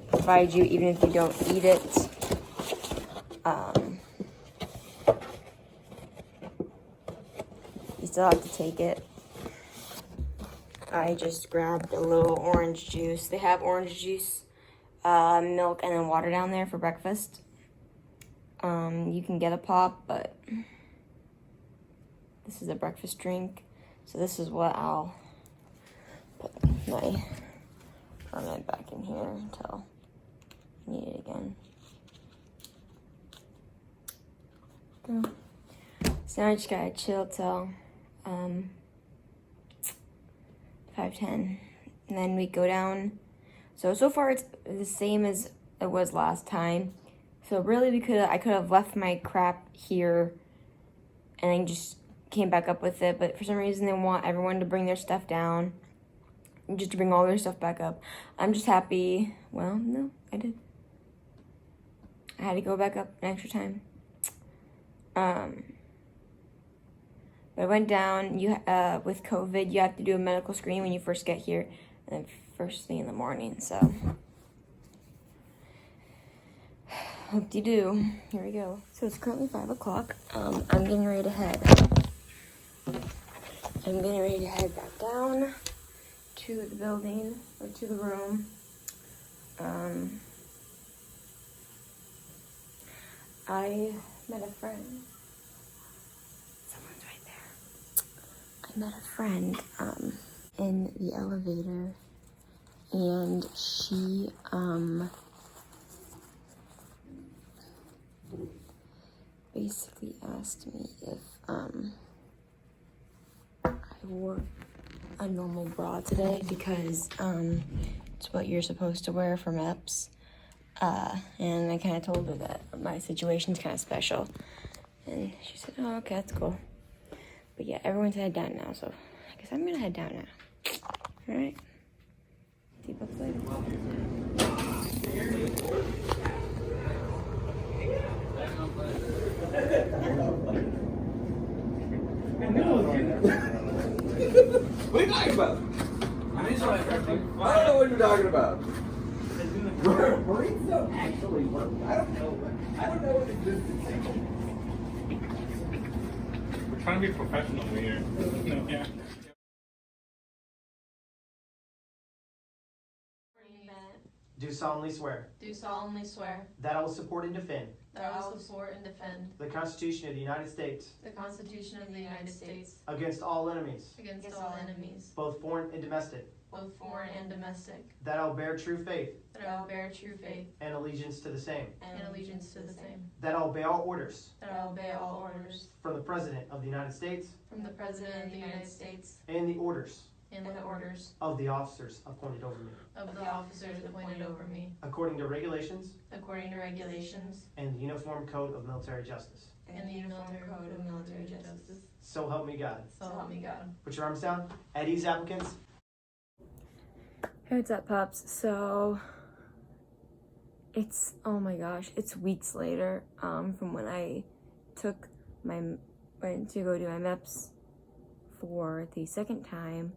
provide you, even if you don't eat it. You still have to take it. I just grabbed a little orange juice. They have orange juice, milk, and then water down there for breakfast. You can get a pop, but this is a breakfast drink. So this is what I'll put my permit back in here until I need it again. So now I just gotta chill till 5:10, and then we go down. So far it's the same as it was last time. So really I could have left my crap here and then just came back up with it, but for some reason they want everyone to bring their stuff down, just to bring all their stuff back up. I'm just happy. Well, no, I did. I had to go back up an extra time. But I went down. With COVID, you have to do a medical screen when you first get here, and then first thing in the morning. So, hope-de-doo. Here we go. So it's currently 5 o'clock. I'm getting ready to head. Back down to the building, or to the room. I met a friend. Someone's right there. I met a friend in the elevator, and she basically asked me if I wore a normal bra today because it's what you're supposed to wear for MEPS. And I kind of told her that my situation's kind of special. And she said, oh, okay, that's cool. But yeah, everyone's head down now, so I guess I'm gonna head down now. All right. See you both later.
Marines don't actually work. I don't know what existence they do.
We're trying to be professional here. No, yeah.
Do solemnly swear
Do solemnly swear
that I will support and defend
that I will support and defend
the Constitution of the United States
the Constitution of the United States
against all enemies,
against all enemies,
both foreign and domestic,
both foreign and domestic,
that I will bear true faith
that I will bear true faith
and allegiance to the same,
and allegiance to the same,
that I will obey all orders
that I will obey all orders
from the President of the United States
from the President of the United States
and the orders
and the orders
of the officers appointed over me,
of the officers appointed over me,
according to regulations
according to regulations
and the Uniform Code of Military Justice.
and the Uniform Code of Military Justice.
So help me God.
So help me God.
Put your arms down. At ease, applicants.
Hey, what's up, pups? So it's, oh my gosh, it's weeks later from when I went to go do my MEPS for the second time,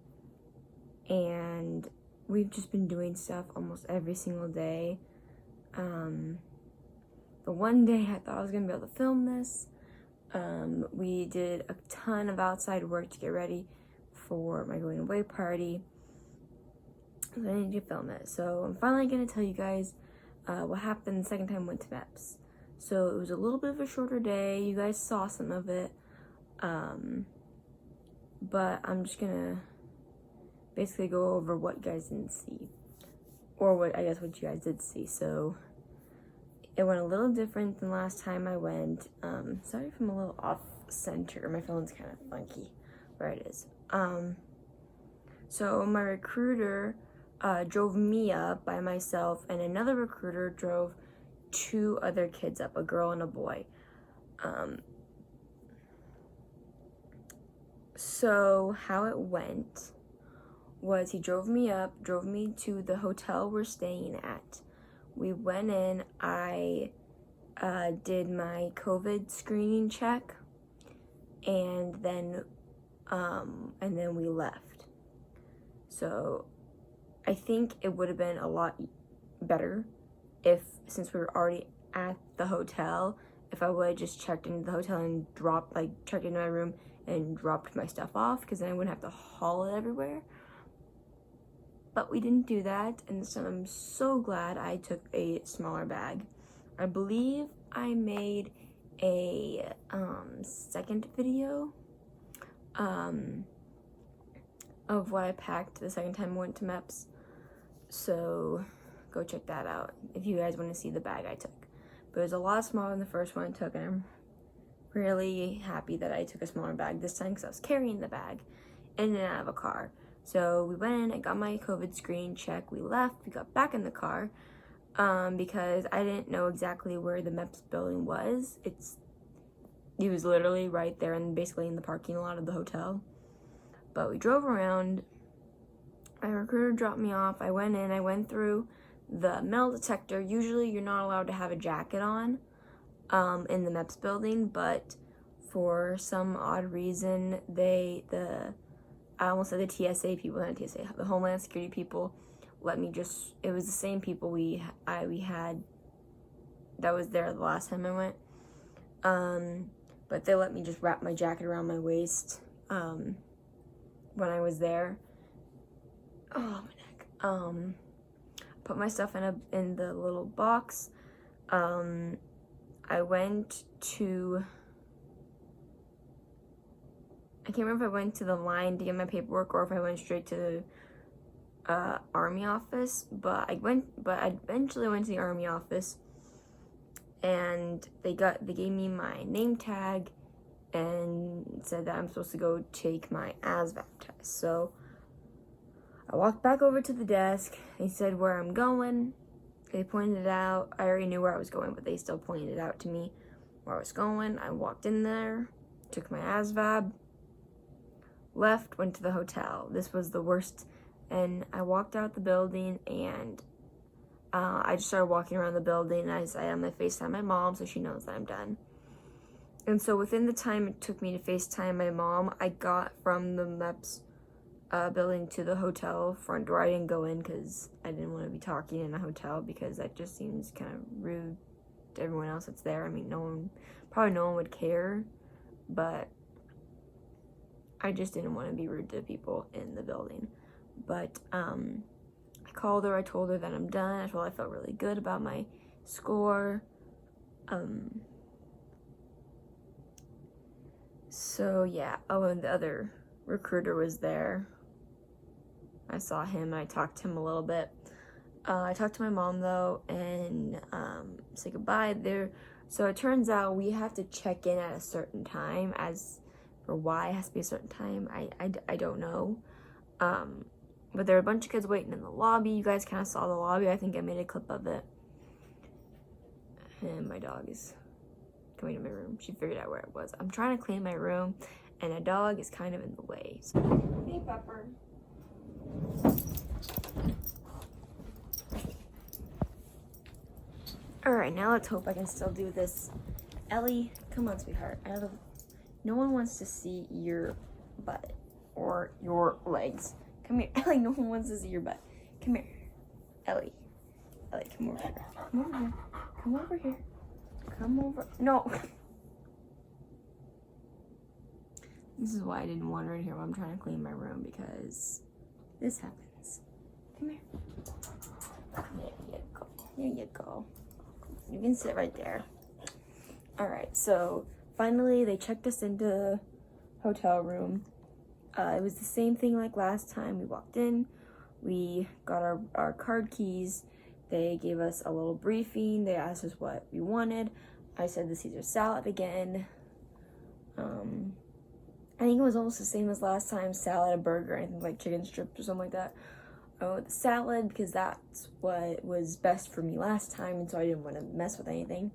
and we've just been doing stuff almost every single day. The one day I thought I was gonna be able to film this, we did a ton of outside work to get ready for my going away party. I need to film it. So I'm finally gonna tell you guys what happened the second time I went to MEPS. So it was a little bit of a shorter day. You guys saw some of it. But I'm just gonna basically go over what you guys didn't see. Or what you guys did see. So it went a little different than last time I went. Sorry if I'm a little off center. My phone's kind of funky where it is. So my recruiter drove me up by myself, and another recruiter drove 2 other kids up, a girl and a boy. So how it went was he drove me to the hotel we're staying at. We went in, I did my COVID screening check, and then we left. So I think it would have been a lot better since we were already at the hotel, if I would have just checked into the hotel and checked into my room and dropped my stuff off, because then I wouldn't have to haul it everywhere. But we didn't do that, and so I'm so glad I took a smaller bag. I believe I made a second video of what I packed the second time I went to MEPS. So go check that out if you guys want to see the bag I took. But it was a lot smaller than the first one I took, and I'm really happy that I took a smaller bag this time because I was carrying the bag in and out of a car. So we went in, I got my COVID screen check, we left, we got back in the car because I didn't know exactly where the MEPS building was. It was literally right there and basically in the parking lot of the hotel. But we drove around, my recruiter dropped me off, I went in, I went through the metal detector. Usually you're not allowed to have a jacket on in the MEPS building, but for some odd reason, I almost said the TSA people, not TSA, the Homeland Security people let me it was the same people we had that was there the last time I went. But they let me just wrap my jacket around my waist when I was there. Oh, my neck. Put my stuff in the little box. I went to, I can't remember if I went to the line to get my paperwork or if I went straight to the Army office, but I eventually went to the Army office, and they gave me my name tag and said that I'm supposed to go take my ASVAB test. So I walked back over to the desk. They said where I'm going. They pointed it out. I already knew where I was going, but they still pointed it out to me where I was going. I walked in there, took my ASVAB, left, went to the hotel. This was the worst. And I walked out the building, and I just started walking around the building, and I said I'm gonna FaceTime my mom so she knows that I'm done. And so within the time it took me to FaceTime my mom, I got from the MEPS building to the hotel front door. I didn't go in because I didn't want to be talking in a hotel because that just seems kind of rude to everyone else that's there. I mean, probably no one would care, but I just didn't want to be rude to people in the building. But I called her, I told her that I'm done. I told her I felt really good about my score. So yeah, oh, and the other recruiter was there. I saw him and I talked to him a little bit. I talked to my mom though and said goodbye there. So it turns out we have to check in at a certain time. As for why it has to be a certain time, I don't know. But there were a bunch of kids waiting in the lobby. You guys kind of saw the lobby. I think I made a clip of it. And my dog is coming to my room. She figured out where it was. I'm trying to clean my room and a dog is kind of in the way. So. Hey, Pepper. Alright, now let's hope I can still do this. Ellie, come on, sweetheart. No one wants to see your butt or your legs. Come here. Ellie, no one wants to see your butt. Come here. Ellie, come over here. Come over here. Come over here. Come over. No. This is why I didn't want her in here while I'm trying to clean my room, because this happens. Come here. There you go. There you go. You can sit right there. Alright, so finally they checked us into the hotel room. It was the same thing like last time. We walked in, we got our card keys. They gave us a little briefing. They asked us what we wanted. I said the Caesar salad again. I think it was almost the same as last time, salad, a burger, I think like chicken strips or something like that. I went with the salad because that's what was best for me last time, and so I didn't want to mess with anything.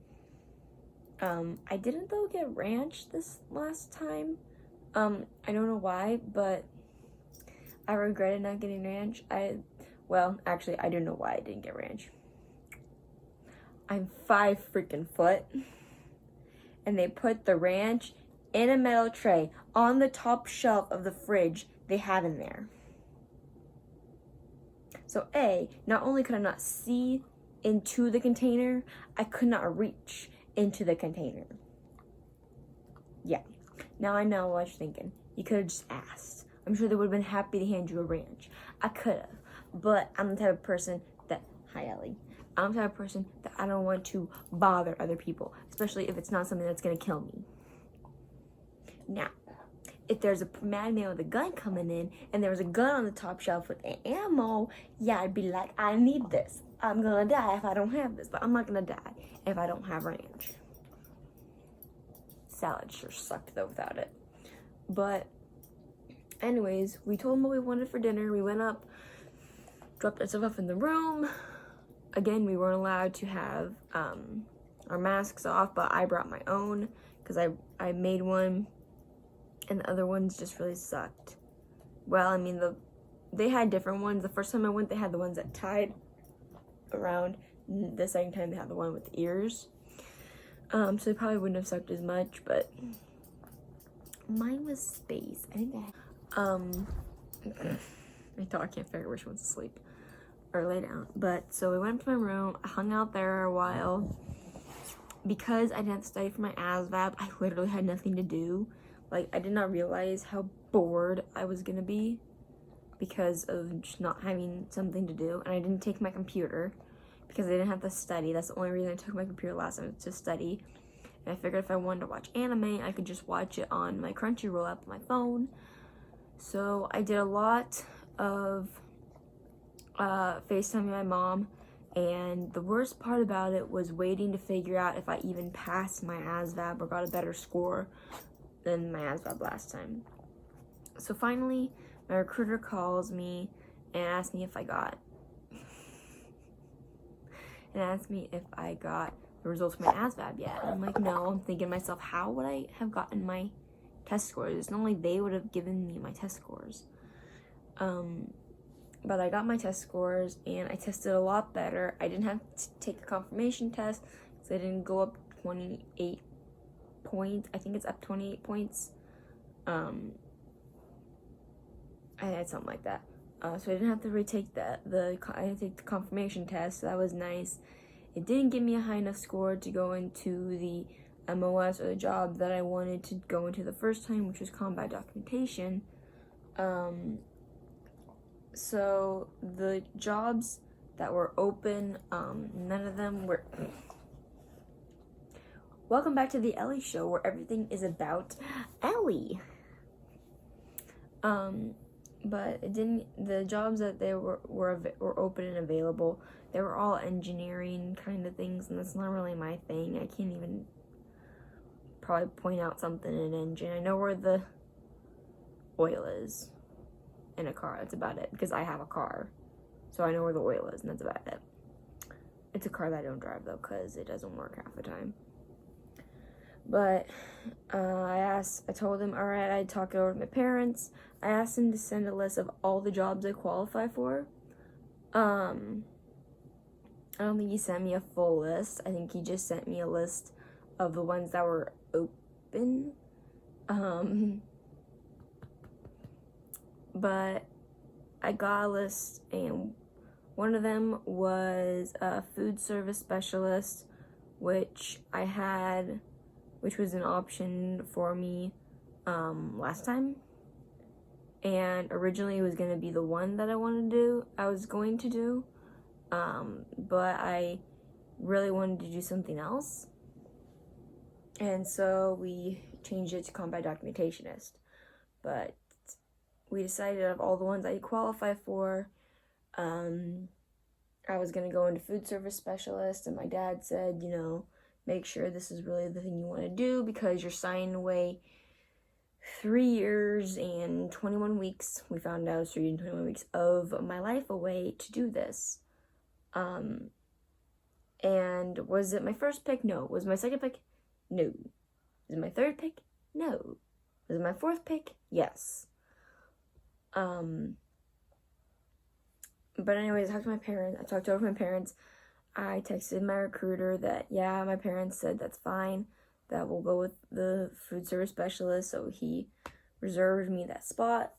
I didn't though get ranch this last time. I don't know why, but I regretted not getting ranch. Well, actually, I don't know why I didn't get ranch. I'm 5 freaking foot, and they put the ranch in a metal tray on the top shelf of the fridge they have in there. So not only could I not see into the container, I could not reach into the container. Yeah, now I know what you're thinking. You could have just asked. I'm sure they would have been happy to hand you a ranch. I could have, but I'm the type of person that, hi Ellie, I'm the type of person that I don't want to bother other people, especially if it's not something that's gonna kill me. Now, if there's a madman with a gun coming in and there was a gun on the top shelf with ammo, yeah, I'd be like, I need this. I'm gonna die if I don't have this, but I'm not gonna die if I don't have ranch. Salad sure sucked though without it. But anyways, we told them what we wanted for dinner. We went up, dropped our stuff off in the room. Again, we weren't allowed to have our masks off, but I brought my own because I made one. And the other ones just really sucked. Well, I mean, they had different ones. The first time I went, they had the ones that tied around. The second time, they had the one with the ears. So they probably wouldn't have sucked as much, but mine was space. I think my dog can't figure where she wants to sleep or lay down. But so we went up to my room. I hung out there a while. Because I didn't have to study for my ASVAB, I literally had nothing to do. Like, I did not realize how bored I was gonna be because of just not having something to do. And I didn't take my computer because I didn't have to study. That's the only reason I took my computer last time, to study. And I figured if I wanted to watch anime, I could just watch it on my Crunchyroll app on my phone. So I did a lot of FaceTiming my mom. And the worst part about it was waiting to figure out if I even passed my ASVAB or got a better score than my ASVAB last time. So finally, my recruiter calls me and asks me if I got the results of my ASVAB yet. And I'm like, no. I'm thinking to myself, how would I have gotten my test scores? It's not like they would have given me my test scores. But I got my test scores and I tested a lot better. I didn't have to take a confirmation test because I didn't go up 28 points. I think it's up 28 points. I had something like that. So I didn't have to retake that. I didn't take the confirmation test, so that was nice. It didn't give me a high enough score to go into the MOS or the job that I wanted to go into the first time, which was combat documentation. So the jobs that were open, none of them were. Welcome back to the Ellie Show, where everything is about Ellie. But it didn't. The jobs that they were open and available, they were all engineering kind of things, and that's not really my thing. I can't even probably point out something in an engine. I know where the oil is in a car. That's about it, because I have a car, so I know where the oil is, and that's about it. It's a car that I don't drive though, because it doesn't work half the time. But I told him, all right, I'd talk it over with my parents. I asked him to send a list of all the jobs I qualify for. I don't think he sent me a full list. I think he just sent me a list of the ones that were open. But I got a list, and one of them was a food service specialist, which was an option for me last time. And originally it was going to be the one that I was going to do, but I really wanted to do something else, and so we changed it to combat documentationist. But we decided of all the ones I qualify for, I was going to go into food service specialist, and my dad said, make sure this is really the thing you want to do, because you're signing away 3 years and 21 weeks. We found out it was 3 years and 21 weeks of my life away to do this. And was it my first pick? No. Was it my second pick? No. Was it my third pick? No. Was it my fourth pick? Yes. But anyways, I talked over my parents. I texted my recruiter that, yeah, my parents said that's fine, that we'll go with the food service specialist, so he reserved me that spot.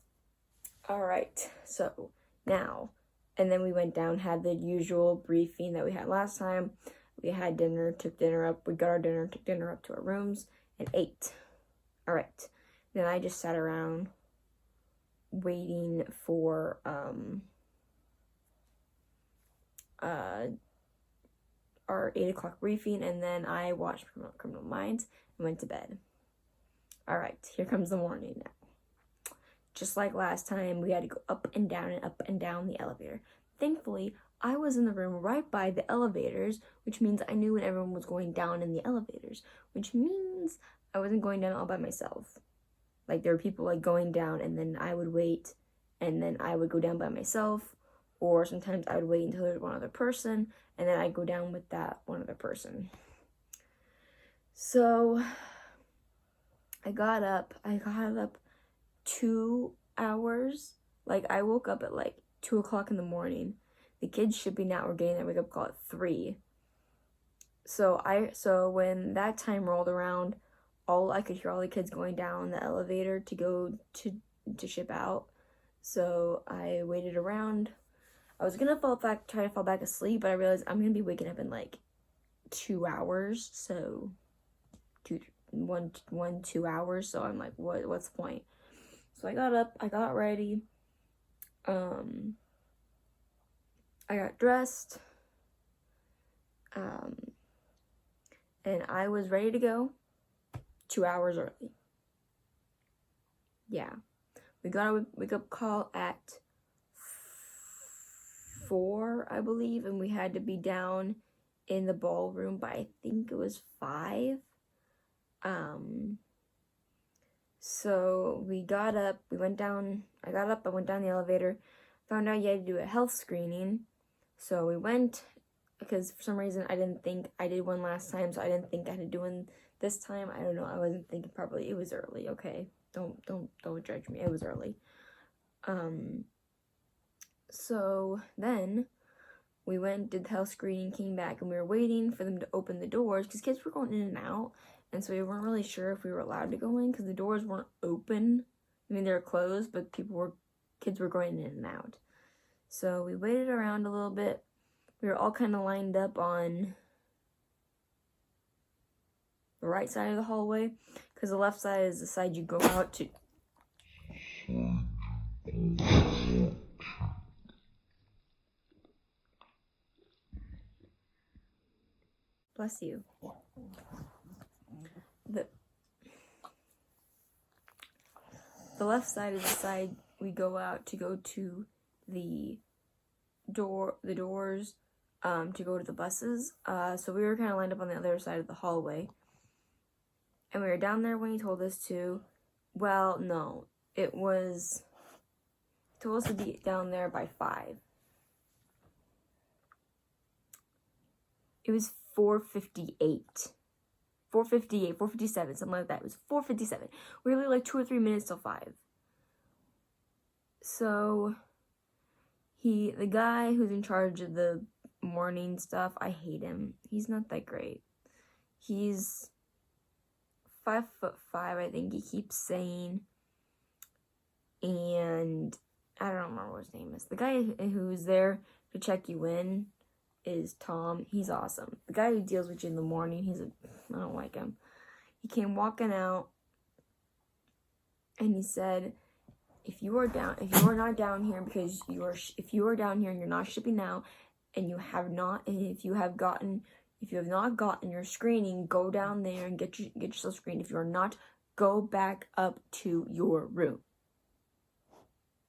All right, so now, and then we went down, had the usual briefing that we had last time. We had dinner, we got our dinner, took dinner up to our rooms, and ate. All right, then I just sat around waiting for, our 8 o'clock briefing, and then I watched Criminal Minds and went to bed. All right, here comes the morning now. Just like last time, we had to go up and down the elevator. Thankfully, I was in the room right by the elevators, which means I knew when everyone was going down in the elevators, which means I wasn't going down all by myself. Like, there were people like going down, and then I would wait, and then I would go down by myself, or sometimes I would wait until there was one other person, and then I'd go down with that one other person. So I got up 2 hours. Like, I woke up at like 2 o'clock in the morning. The kids should be now, we're getting their wake up call at 3. So when that time rolled around, I could hear all the kids going down the elevator to go to ship out. So I waited around. I was gonna try to fall back asleep, but I realized I'm gonna be waking up in like 2 hours. So 2 hours. So I'm like, what's the point? So I got up, I got ready. I got dressed. And I was ready to go 2 hours early. Yeah. We got a wake-up call at 4, I believe, and we had to be down in the ballroom by, I think it was 5. So we got up, I went down the elevator, found out you had to do a health screening. So we went, because for some reason I didn't think I did one last time, so I didn't think I had to do one this time. I don't know, I wasn't thinking properly. It was early, okay? Don't judge me. It was early. So then we went, did the health screening, came back, and we were waiting for them to open the doors because kids were going in and out, and so we weren't really sure if we were allowed to go in because the doors weren't open. I mean, they were closed, but people were kids were going in and out. So we waited around a little bit. We were all kind of lined up on the right side of the hallway, because the left side is the side you go out to. Bless you. The left side is the side we go out to go to the doors, to go to the buses. So we were kind of lined up on the other side of the hallway. And we were down there when he told us to. Well, no. He told us to be down there by 5. It was 4:58. 4:58, 4:57, something like that. It was 4:57. We were like 2 or 3 minutes till 5. So, the guy who's in charge of the morning stuff, I hate him. He's not that great. He's 5'5", I think he keeps saying. And I don't remember what his name is. The guy who's there to check you in is Tom. He's awesome. The guy who deals with you in the morning, I don't like him. He came walking out and he said, if you are not down here because if you are down here and you're not shipping now, and if you have not gotten your screening, go down there and get yourself screened. If you are not, go back up to your room.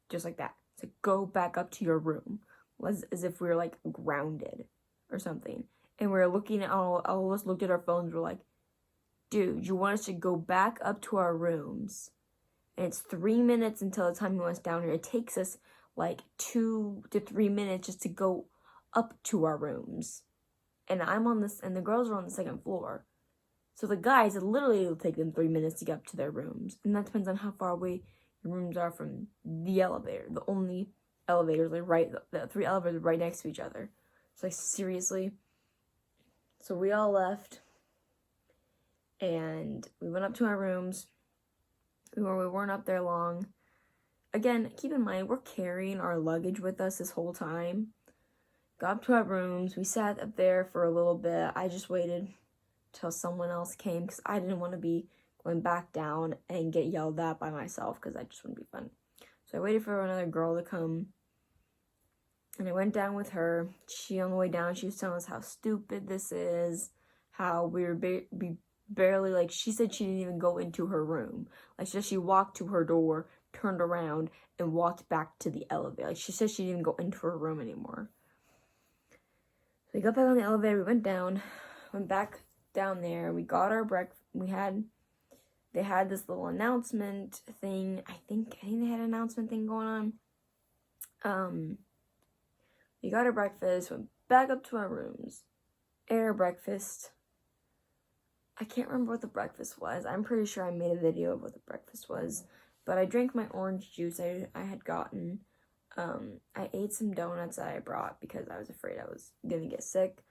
Just like that. So go back up to your room. As if we were like grounded or something. And we were looking at all of us looked at our phones. We're like, dude, you want us to go back up to our rooms? And it's 3 minutes until the time he wants down here. It takes us like 2 to 3 minutes just to go up to our rooms. And and the girls are on the 2nd floor. So the guys, it'll take them 3 minutes to get up to their rooms. And that depends on how far away your rooms are from the elevator. The only elevators, the 3 elevators right next to each other. So like, seriously. So we all left. And we went up to our rooms. We weren't up there long. Again, keep in mind, we're carrying our luggage with us this whole time. Got up to our rooms. We sat up there for a little bit. I just waited till someone else came because I didn't want to be going back down and get yelled at by myself because that just wouldn't be fun. So I waited for another girl to come. And I went down with her. On the way down, she was telling us how stupid this is. How we were barely, like, she said she didn't even go into her room. Like, she walked to her door, turned around, and walked back to the elevator. Like, she said she didn't even go into her room anymore. So we got back on the elevator, we went down, went back down there, we got our breakfast, they had this little announcement thing, I think they had an announcement thing going on. We got our breakfast, went back up to our rooms, ate our breakfast. I can't remember what the breakfast was. I'm pretty sure I made a video of what the breakfast was. But I drank my orange juice I had gotten. I ate some donuts that I brought because I was afraid I was going to get sick.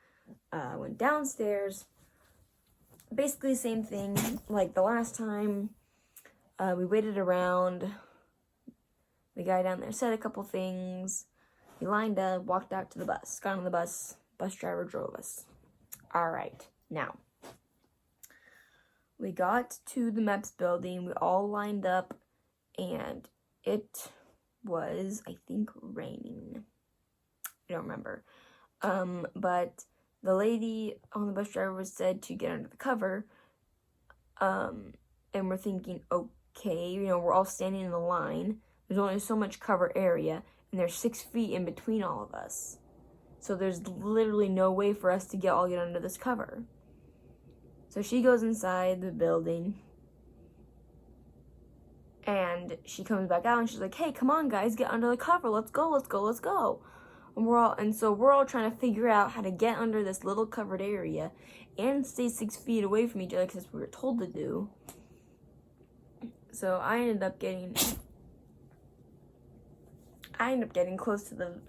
Went downstairs. Basically the same thing like the last time. We waited around. The guy down there said a couple things. We lined up, walked out to the bus. Got on the bus. Bus driver drove us. Alright, now. We got to the MEPS building, we all lined up, and it was, I think, raining. I don't remember. But the lady on the bus driver was said to get under the cover, and we're thinking, okay, we're all standing in the line, there's only so much cover area, and there's 6 feet in between all of us. So there's literally no way for us to get under this cover. So she goes inside the building, and she comes back out, and she's like, hey, come on, guys, get under the cover. Let's go, let's go, let's go. And so we're all trying to figure out how to get under this little covered area and stay 6 feet away from each other because that's what we were told to do. So I ended up getting close to the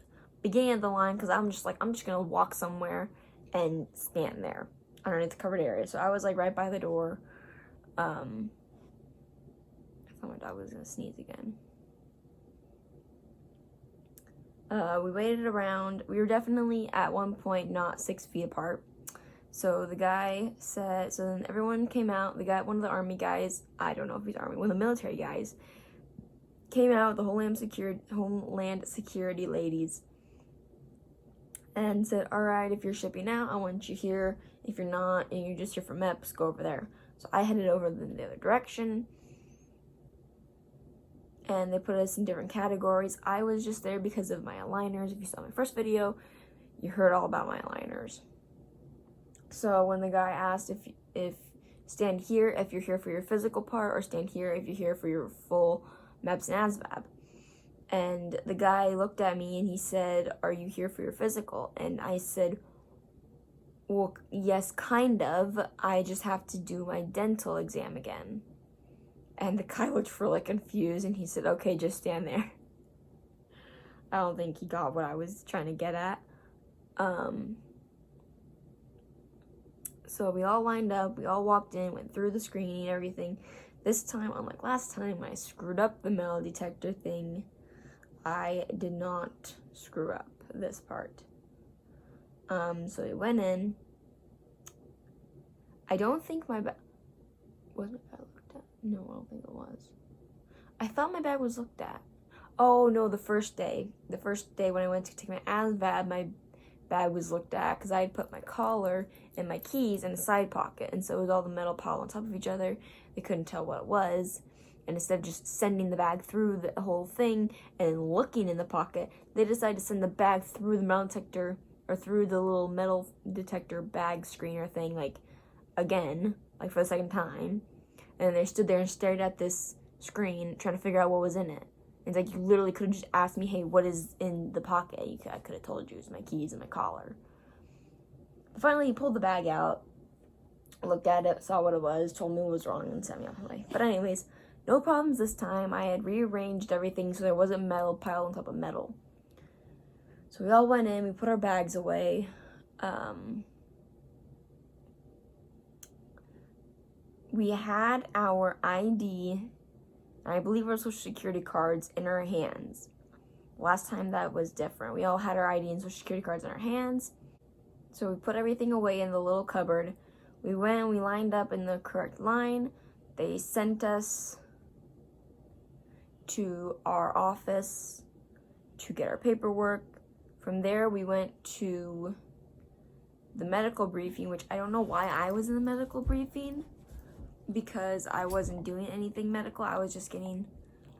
beginning of the line because I'm just going to walk somewhere and stand there underneath the covered area. So I was like right by the door. I thought my dog was gonna sneeze again. We waited around. We were definitely at one point not 6 feet apart. So the guy said, so then everyone came out. The guy, one of the army guys, I don't know if he's army, one of the military guys, came out, the Homeland Security ladies, and said, all right, if you're shipping out, I want you here. If you're not, and you're just here for MEPS, go over there. So I headed over the other direction, and they put us in different categories. I was just there because of my aligners. If you saw my first video, you heard all about my aligners. So when the guy asked if stand here if you're here for your physical part, or stand here if you're here for your full MEPS and ASVAB. And the guy looked at me and he said, are you here for your physical? And I said, well, yes, kind of. I just have to do my dental exam again. And the guy looked really confused and he said, okay, just stand there. I don't think he got what I was trying to get at. So we all lined up, we all walked in, went through the screening and everything. This time, unlike last time, I screwed up the metal detector thing. I did not screw up this part. So we went in. I don't think my bag, was my bag looked at? No, I don't think it was. I thought my bag was looked at. Oh no, the first day when I went to take my ASVAB, my bag was looked at because I had put my collar and my keys in a side pocket, and so it was all the metal piled on top of each other. They couldn't tell what it was, and instead of just sending the bag through the whole thing and looking in the pocket, they decided to send the bag through the metal detector, or through the little metal detector bag screener thing, like again, like for the second time. And they stood there and stared at this screen trying to figure out what was in it. It's like, you literally could have just asked me, hey, what is in the pocket? I could have told you it was my keys and my collar. Finally, he pulled the bag out, looked at it, saw what it was, told me it was wrong, and sent me on my way. But anyways, no problems this time. I had rearranged everything so there wasn't metal piled on top of metal. So we all went in, we put our bags away. We had our ID, and I believe our social security cards in our hands. Last time that was different. We all had our ID and social security cards in our hands. So we put everything away in the little cupboard. We went, we lined up in the correct line. They sent us to our office to get our paperwork. From there, we went to the medical briefing, which I don't know why I was in the medical briefing, because I wasn't doing anything medical. I was just getting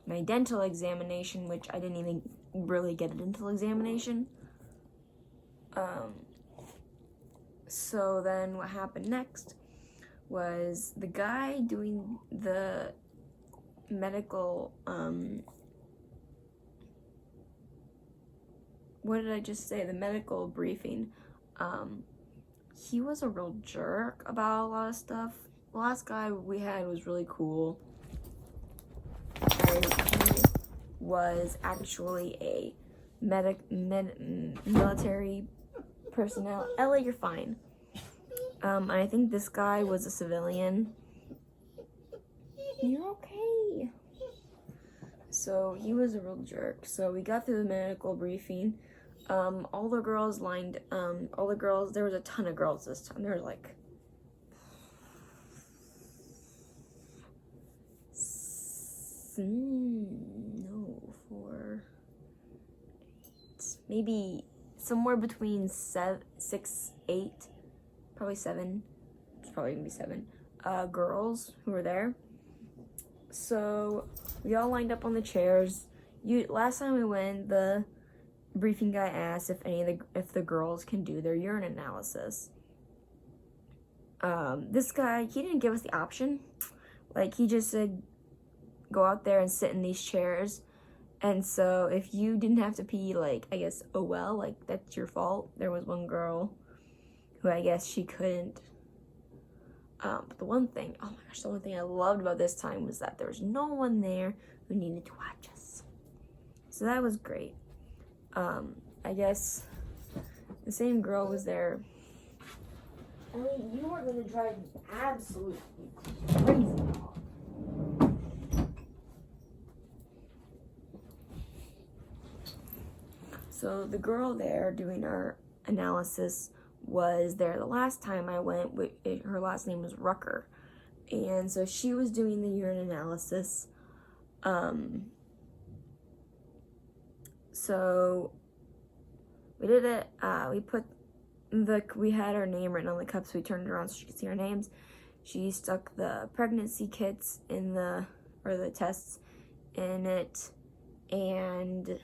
my dental examination, which I didn't even really get a dental examination. So then what happened next was the guy doing the medical, what did I just say? The medical briefing. He was a real jerk about a lot of stuff. The last guy we had was really cool. And he was actually a military personnel. Ella, you're fine. And I think this guy was a civilian. You're okay. So he was a real jerk. So we got through the medical briefing. All the girls, there was a ton of girls this time. There was like maybe somewhere between 6, 8, probably 7. It's probably gonna be 7 girls who were there. So we all lined up on the chairs. Last time we went, the briefing guy asked if the girls can do their urine analysis. This guy, he didn't give us the option. Like, he just said, go out there and sit in these chairs. And so if you didn't have to pee, like, I guess, oh well, like, that's your fault. There was one girl who I guess she couldn't. But the one thing I loved about this time was that there was no one there who needed to watch us. So that was great. I guess the same girl was there. Ellie, you are gonna drive me absolutely crazy. So the girl there doing our analysis was there the last time I went. Her last name was Rucker. And so she was doing the urine analysis. So we did it. We had our name written on the cups. We turned it around so she could see our names. She stuck the pregnancy kits or the tests in it, and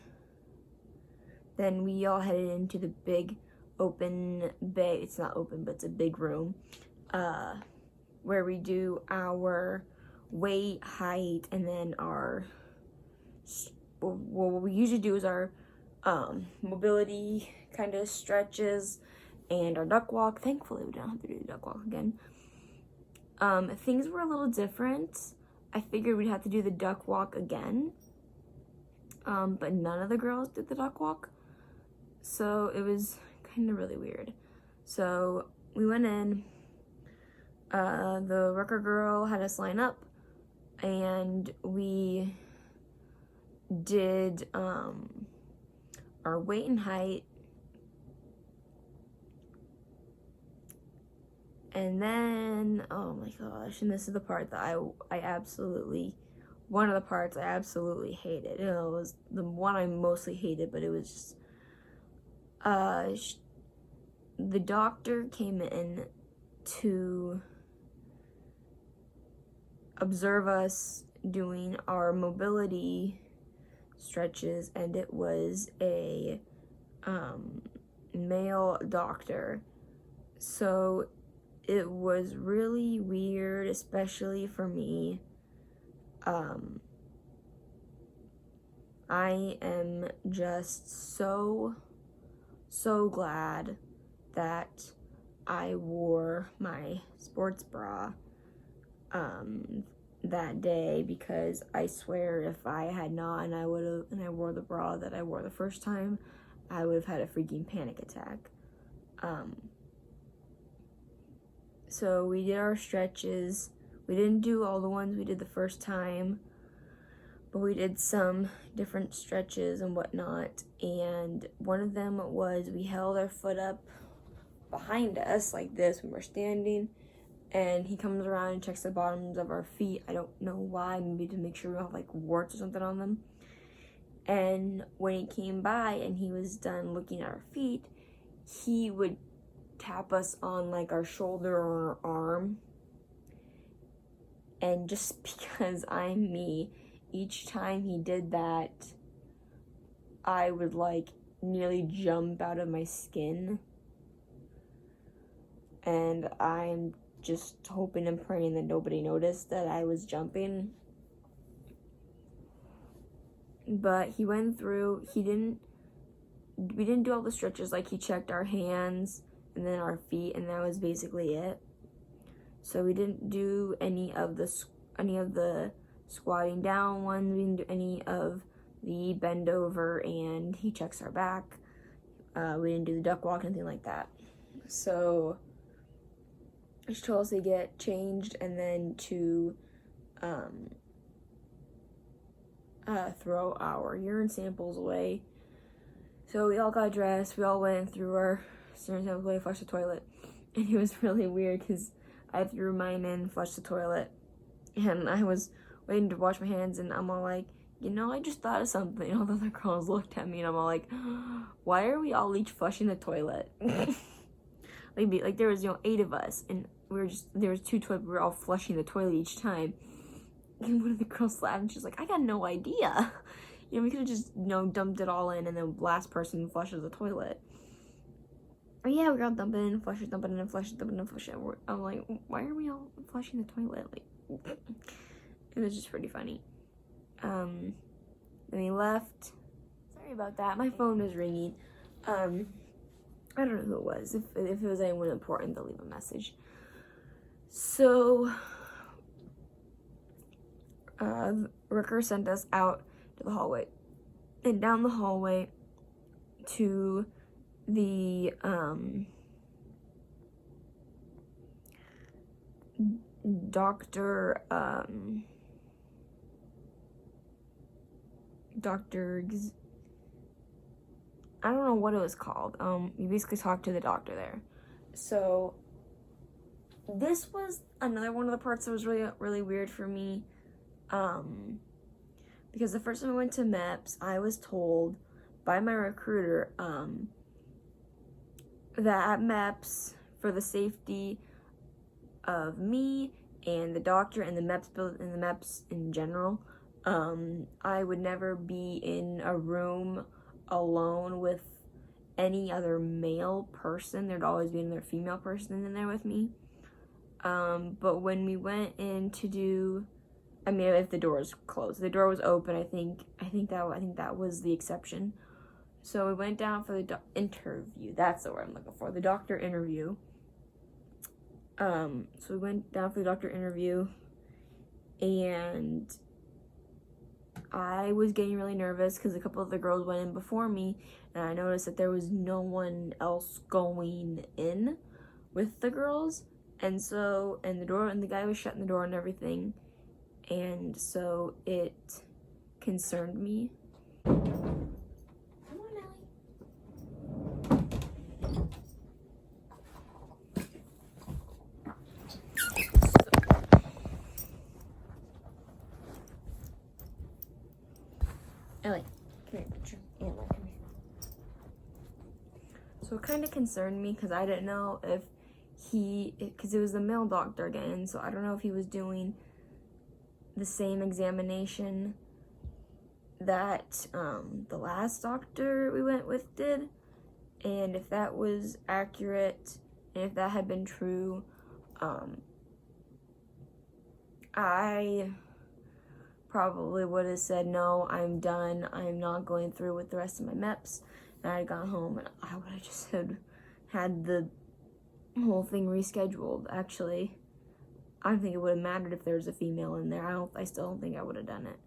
then we all headed into the big open bay. It's not open, but it's a big room, where we do our weight, height, and then what we usually do is our mobility kind of stretches and our duck walk. Thankfully, we don't have to do the duck walk again. Things were a little different. I figured we'd have to do the duck walk again, but none of the girls did the duck walk, so it was kind of really weird. So we went in. The Rucker girl had us line up, and we did our weight and height, and then, oh my gosh, and this is the part that one of the parts I absolutely hated. It was the one I mostly hated, but it was just, the doctor came in to observe us doing our mobility stretches, and it was a male doctor. So it was really weird, especially for me. I am just so glad that I wore my sports bra that day, because I swear if I had not and I wore the bra that I wore the first time, I would have had a freaking panic attack. So we did our stretches. We didn't do all the ones we did the first time, but we did some different stretches and whatnot. And one of them was we held our foot up behind us like this when we're standing, and he comes around and checks the bottoms of our feet. I don't know why, maybe to make sure we don't have like warts or something on them. And when he came by and he was done looking at our feet, he would tap us on like our shoulder or our arm. And just because I'm me, each time he did that, I would like nearly jump out of my skin. And I'm just hoping and praying that nobody noticed that I was jumping. But he went through, we didn't do all the stretches. Like, he checked our hands and then our feet, and that was basically it. So we didn't do any of the squatting down ones. We didn't do any of the bend over and he checks our back. We didn't do the duck walk, anything like that. So she told us to get changed and then to throw our urine samples away. So we all got dressed. We all went through our urine samples away, flushed the toilet. And it was really weird because I threw mine in, flushed the toilet, and I was waiting to wash my hands, and I'm all like, I just thought of something. All the other girls looked at me, and I'm all like, why are we all each flushing the toilet? like there was 8 of us, and there was 2 toilets. We were all flushing the toilet each time. And one of the girls laughed, and she's like, I got no idea. We could have just dumped it all in, and then the last person flushes the toilet. But yeah, we all dump it in, flush it, dump it in, flush it, dump it in, flush it. I'm like, why are we all flushing the toilet? Like, it was just pretty funny. Then we left. Sorry about that. My phone was ringing. I don't know who it was. If it was anyone important, they'll leave a message. So, Ricker sent us out to the hallway. And down the hallway to the, Dr. I don't know what it was called. You basically talked to the doctor there. So this was another one of the parts that was really, really weird for me. Because the first time I went to MEPS, I was told by my recruiter, that at MEPS, for the safety of me and the doctor and the MEPS in general, I would never be in a room alone with any other male person. There'd always be another female person in there with me. But when we went in to do, I mean, if the door was closed, the door was open. I think that was the exception. So we went down for the interview. That's the word I'm looking for. The doctor interview. So we went down for the doctor interview, and I was getting really nervous because a couple of the girls went in before me, and I noticed that there was no one else going in with the girls. And so, and the guy was shutting the door and everything. And so it concerned me. Come on, Ellie, come here, Anna, come here. So it kind of concerned me because I didn't know if because it was the male doctor again, so I don't know if he was doing the same examination that the last doctor we went with did, and if that was accurate, and if that had been true, I probably would have said, no, I'm done, I'm not going through with the rest of my MEPS, and I'd gone home, and I would have just had the whole thing rescheduled. Actually, I don't think it would have mattered if there was a female in there. I still don't think I would have done it.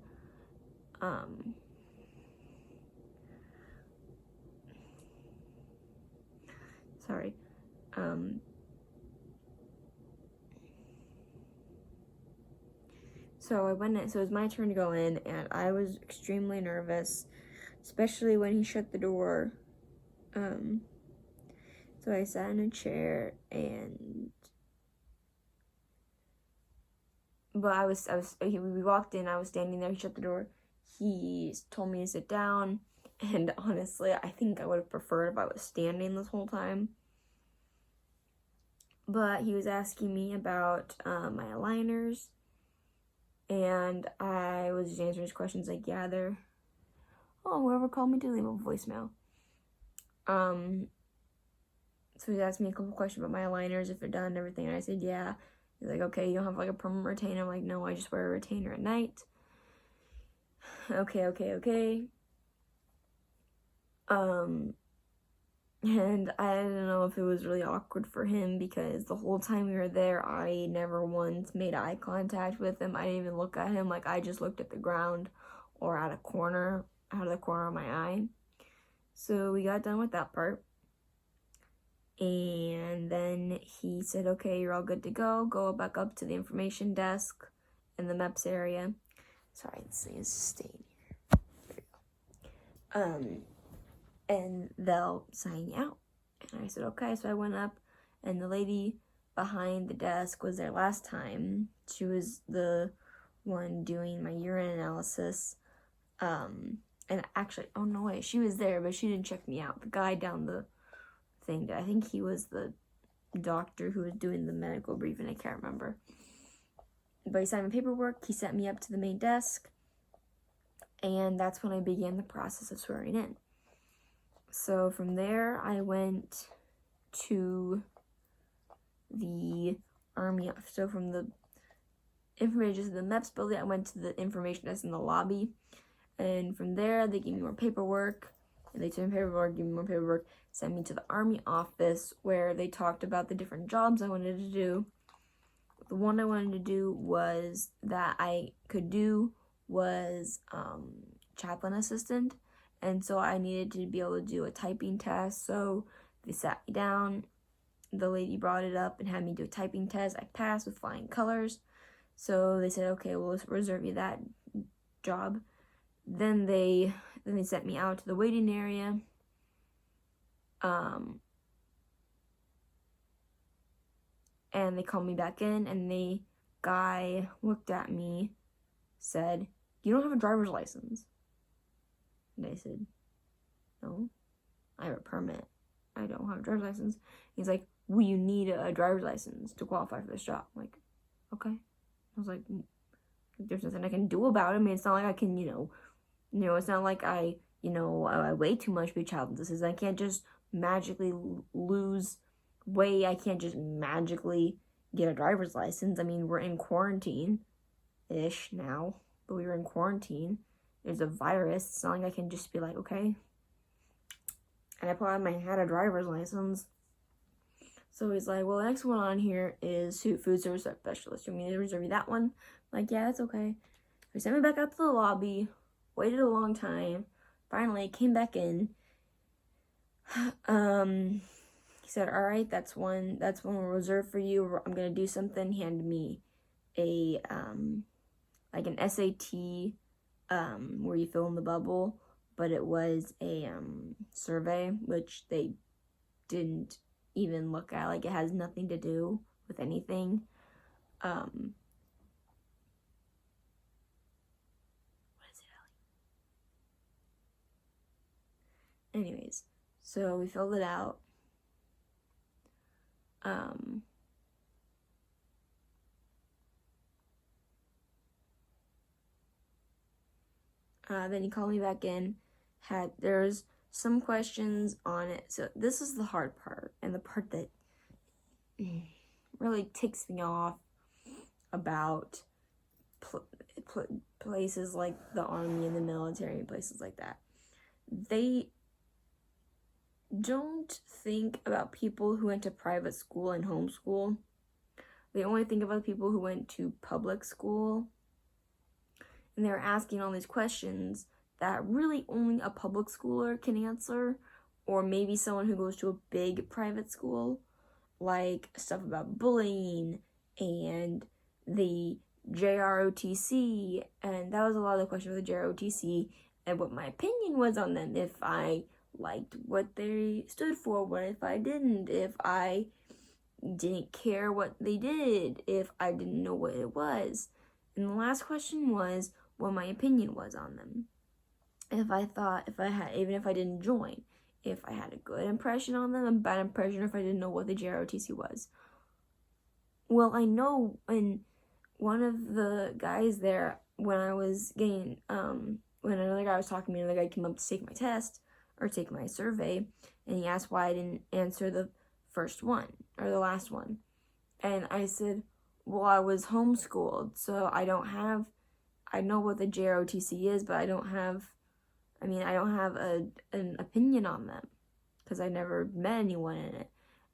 Sorry. So I went in, so it was my turn to go in, and I was extremely nervous, especially when he shut the door. So I sat in a chair, but we walked in, I was standing there, he shut the door, he told me to sit down, and honestly, I think I would have preferred if I was standing this whole time. But he was asking me about my aligners, and I was just answering his questions like, yeah, they're, whoever called me to leave a voicemail. So he asked me a couple questions about my aligners, if they're done and everything, and I said, yeah. He's like, okay, you don't have like a permanent retainer? I'm like, no, I just wear a retainer at night. Okay. And I don't know if it was really awkward for him because the whole time we were there, I never once made eye contact with him. I didn't even look at him. Like, I just looked at the ground or out of the corner of my eye. So we got done with that part. And then he said, okay, you're all good to go. Go back up to the information desk in the MEPS area. Sorry, this thing is staying here. There we go. And they'll sign you out. And I said, okay. So I went up, and the lady behind the desk was there last time. She was the one doing my urine analysis. And actually, oh no way, she was there, but she didn't check me out. The guy down the thing, I think he was the doctor who was doing the medical briefing, I can't remember. But he signed my paperwork, he sent me up to the main desk, and that's when I began the process of swearing in. So from there, I went to the Army. So from the information to the MEPS building, I went to the information desk in the lobby. And from there, they gave me more paperwork. And they took me paperwork, gave me more paperwork, sent me to the Army office where they talked about the different jobs I wanted to do. The one I wanted to do was chaplain assistant. And so I needed to be able to do a typing test. So they sat me down. The lady brought it up and had me do a typing test. I passed with flying colors. So they said, okay, we'll reserve you that job. Then they sent me out to the waiting area. And they called me back in, and the guy looked at me, said, "You don't have a driver's license." And I said, "No, I have a permit. I don't have a driver's license." He's like, "Well, you need a driver's license to qualify for this job." I'm like, okay. I was like, there's nothing I can do about it. I mean, it's not like I can, it's not like I weigh too much to be child disease. I can't just magically lose weight. I can't just magically get a driver's license. I mean, we're in quarantine-ish now, but we were in quarantine. There's a virus. It's not like I can just be like, okay. And I put on had a driver's license. So he's like, well, the next one on here is food service specialist. You want me to reserve you that one? I'm like, yeah, that's okay. He sent me back out to the lobby, waited a long time, finally came back in. He said, all right, that's one we'll reserve for you. I'm gonna do something. He handed me a like an SAT where you fill in the bubble, but it was a survey, which they didn't even look at. Like, it has nothing to do with anything. What is it, Ellie? Anyways, so we filled it out. Then he called me back in. There's some questions on it. So this is the hard part, and the part that really ticks me off about places like the Army and the military and places like that. They don't think about people who went to private school and homeschool. They only think about people who went to public school. And they're asking all these questions that really only a public schooler can answer, or maybe someone who goes to a big private school, like stuff about bullying and the JROTC, and that was a lot of the questions with the JROTC, and what my opinion was on them, if I liked what they stood for, what if I didn't, if I didn't care what they did, if I didn't know what it was. And the last question was what my opinion was on them. Even if I didn't join, if I had a good impression on them, a bad impression, if I didn't know what the JROTC was. Well, I know when one of the guys there, when I was getting, when another guy was talking to me, another guy came up to take my test, or take my survey, and he asked why I didn't answer the first one, or the last one. And I said, well, I was homeschooled, so I know what the JROTC is, but I don't have an opinion on them, because I never met anyone in it.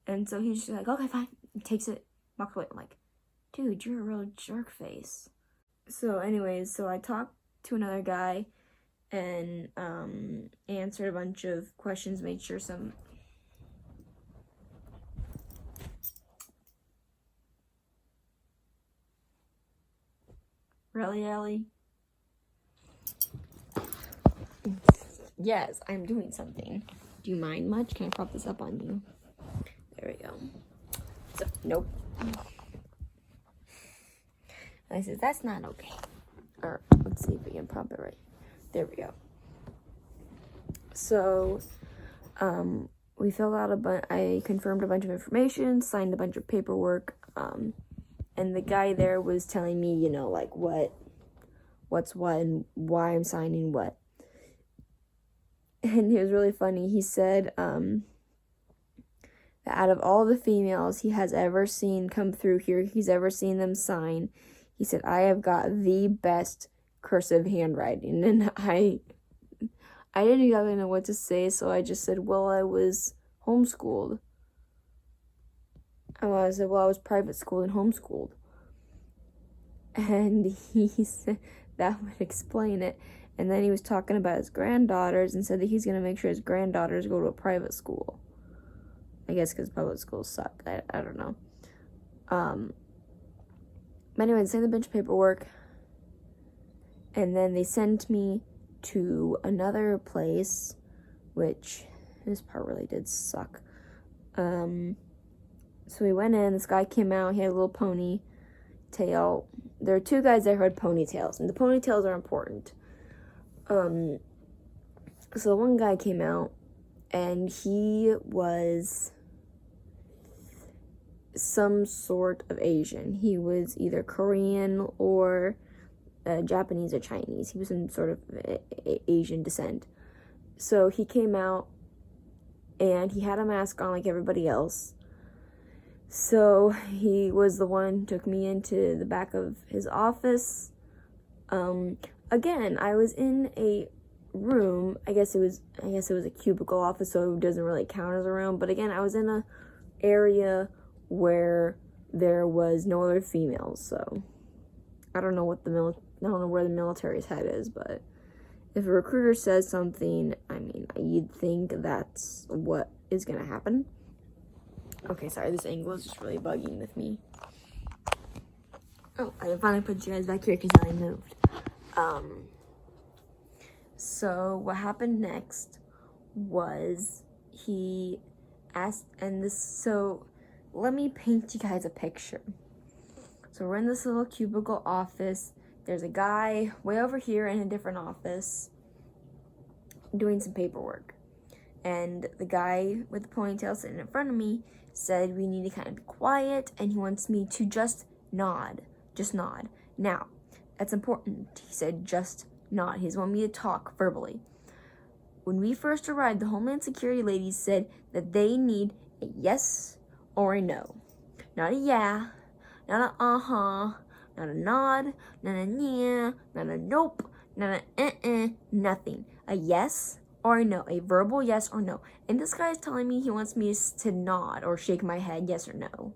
And so he's just like, okay, fine. He takes it, walks away. I'm like, dude, you're a real jerk face. So anyways, so I talked to another guy and answered a bunch of questions, made sure some... Really, Ellie? Yes, I'm doing something. Do you mind much? Can I prop this up on you? There we go. So, nope. I said, that's not okay. Or, let's see if we can prop it right. There we go. So, we filled out I confirmed a bunch of information, signed a bunch of paperwork, and the guy there was telling me, like what's what and why I'm signing what. And it was really funny. He said that out of all the females he has ever seen come through here, he's ever seen them sign, he said, I have got the best cursive handwriting. And I didn't exactly know what to say, so I just said, well, I was homeschooled. I said, well, I was private schooled and homeschooled. And he said that would explain it. And then he was talking about his granddaughters and said that he's going to make sure his granddaughters go to a private school. I guess because public schools suck. I don't know. But anyway, they sent a bunch of paperwork. And then they sent me to another place, which This part really did suck. So we went in, this guy came out, he had a little ponytail. There are two guys there who had ponytails, and the ponytails are important. So the one guy came out, and he was some sort of Asian. He was either Korean or Japanese or Chinese. He was some sort of Asian descent. So he came out, and he had a mask on like everybody else. So he was the one who took me into the back of his office. Again, I was in a room. I guess it was a cubicle office, so it doesn't really count as a room. But again, I was in a area where there was no other females. So I don't know where the military's head is, but if a recruiter says something, I mean, you'd think that's what is gonna happen. Okay, sorry, this angle is just really bugging with me. Oh, I finally put you guys back here because I moved. So what happened next was he asked, so let me paint you guys a picture. So we're in this little cubicle office. There's a guy way over here in a different office doing some paperwork. And the guy with the ponytail sitting in front of me said we need to kind of be quiet, and he wants me to just nod. Just nod. Now, that's important. He said just nod. He doesn't want me to talk verbally. When we first arrived, the Homeland Security ladies said that they need a yes or a no. Not a yeah, not a uh-huh, not a nod, not a yeah, not a nope, not a nothing. A yes or a no, a verbal yes or no. And this guy is telling me he wants me to nod or shake my head yes or no.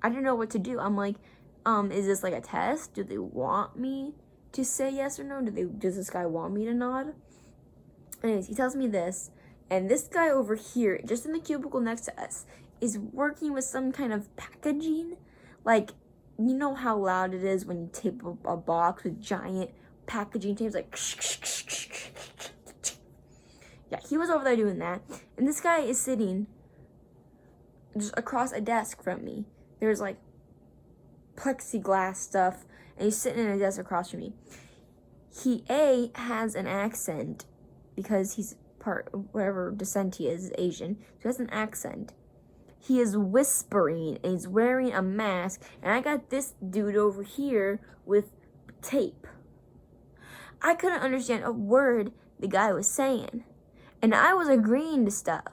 I don't know what to do. I'm like, is this like a test? Do they want me to say yes or no? Does this guy want me to nod? Anyways, he tells me this, and this guy over here, just in the cubicle next to us, is working with some kind of packaging. Like, you know how loud it is when you tape a box with giant packaging tapes, like yeah, he was over there doing that, and this guy is sitting just across a desk from me. There's like plexiglass stuff, and he's sitting in a desk across from me. He has an accent because he's part whatever descent he is Asian, so he has an accent. He is whispering, and he's wearing a mask, and I got this dude over here with tape. I couldn't understand a word the guy was saying, and I was agreeing to stuff.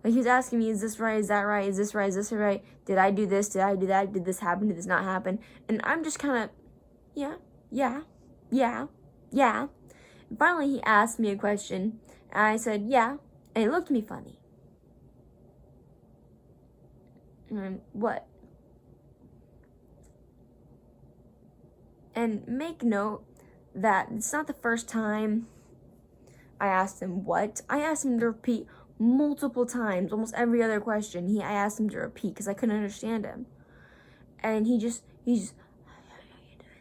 Like, he was asking me, is this right, is that right, is this right, is this right, did I do this, did I do that, did this happen, did this not happen, and I'm just kind of, yeah. And finally, he asked me a question, and I said, yeah, and he looked at me funny. And what? And make note that it's not the first time I asked him what. I asked him to repeat multiple times, almost every other question. I asked him to repeat because I couldn't understand him. And he just, how are you doing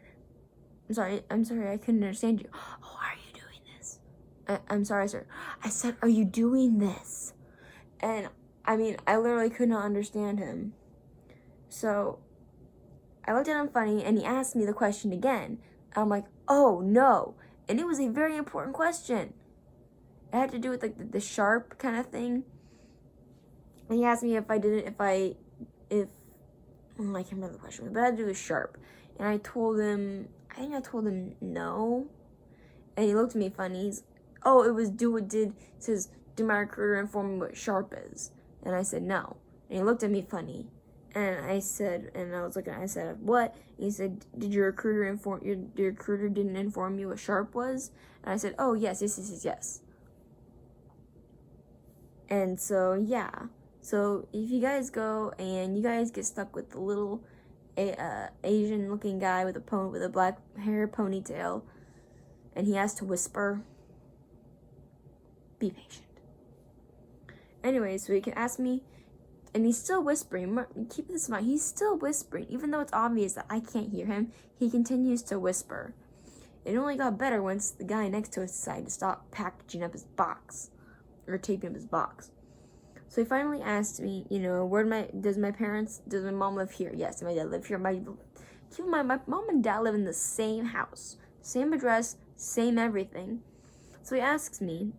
this? I'm sorry, I couldn't understand you. Oh, are you doing this? I'm sorry, sir. I said, are you doing this? And I mean, I literally could not understand him. So I looked at him funny, and he asked me the question again. I'm like, oh no. And it was a very important question. It had to do with like the sharp kind of thing. And he asked me I can't remember the question, but it had to do with sharp. And I told him no. And he looked at me funny. Did my recruiter inform me what sharp is? And I said no. And he looked at me funny. And I said, what? And he said, did your recruiter didn't inform you what sharp was? And I said, oh, yes. And so, yeah. So if you guys go and you guys get stuck with the little Asian-looking guy with a black hair ponytail, and he has to whisper, be patient. Anyway, so he can ask me, and he's still whispering. Keep this in mind. He's still whispering. Even though it's obvious that I can't hear him, he continues to whisper. It only got better once the guy next to us decided to stop packaging up his box, or taping up his box. So he finally asked me, you know, does my mom live here? Yes, does my dad live here? My mom and dad live in the same house, same address, same everything. So he asks me,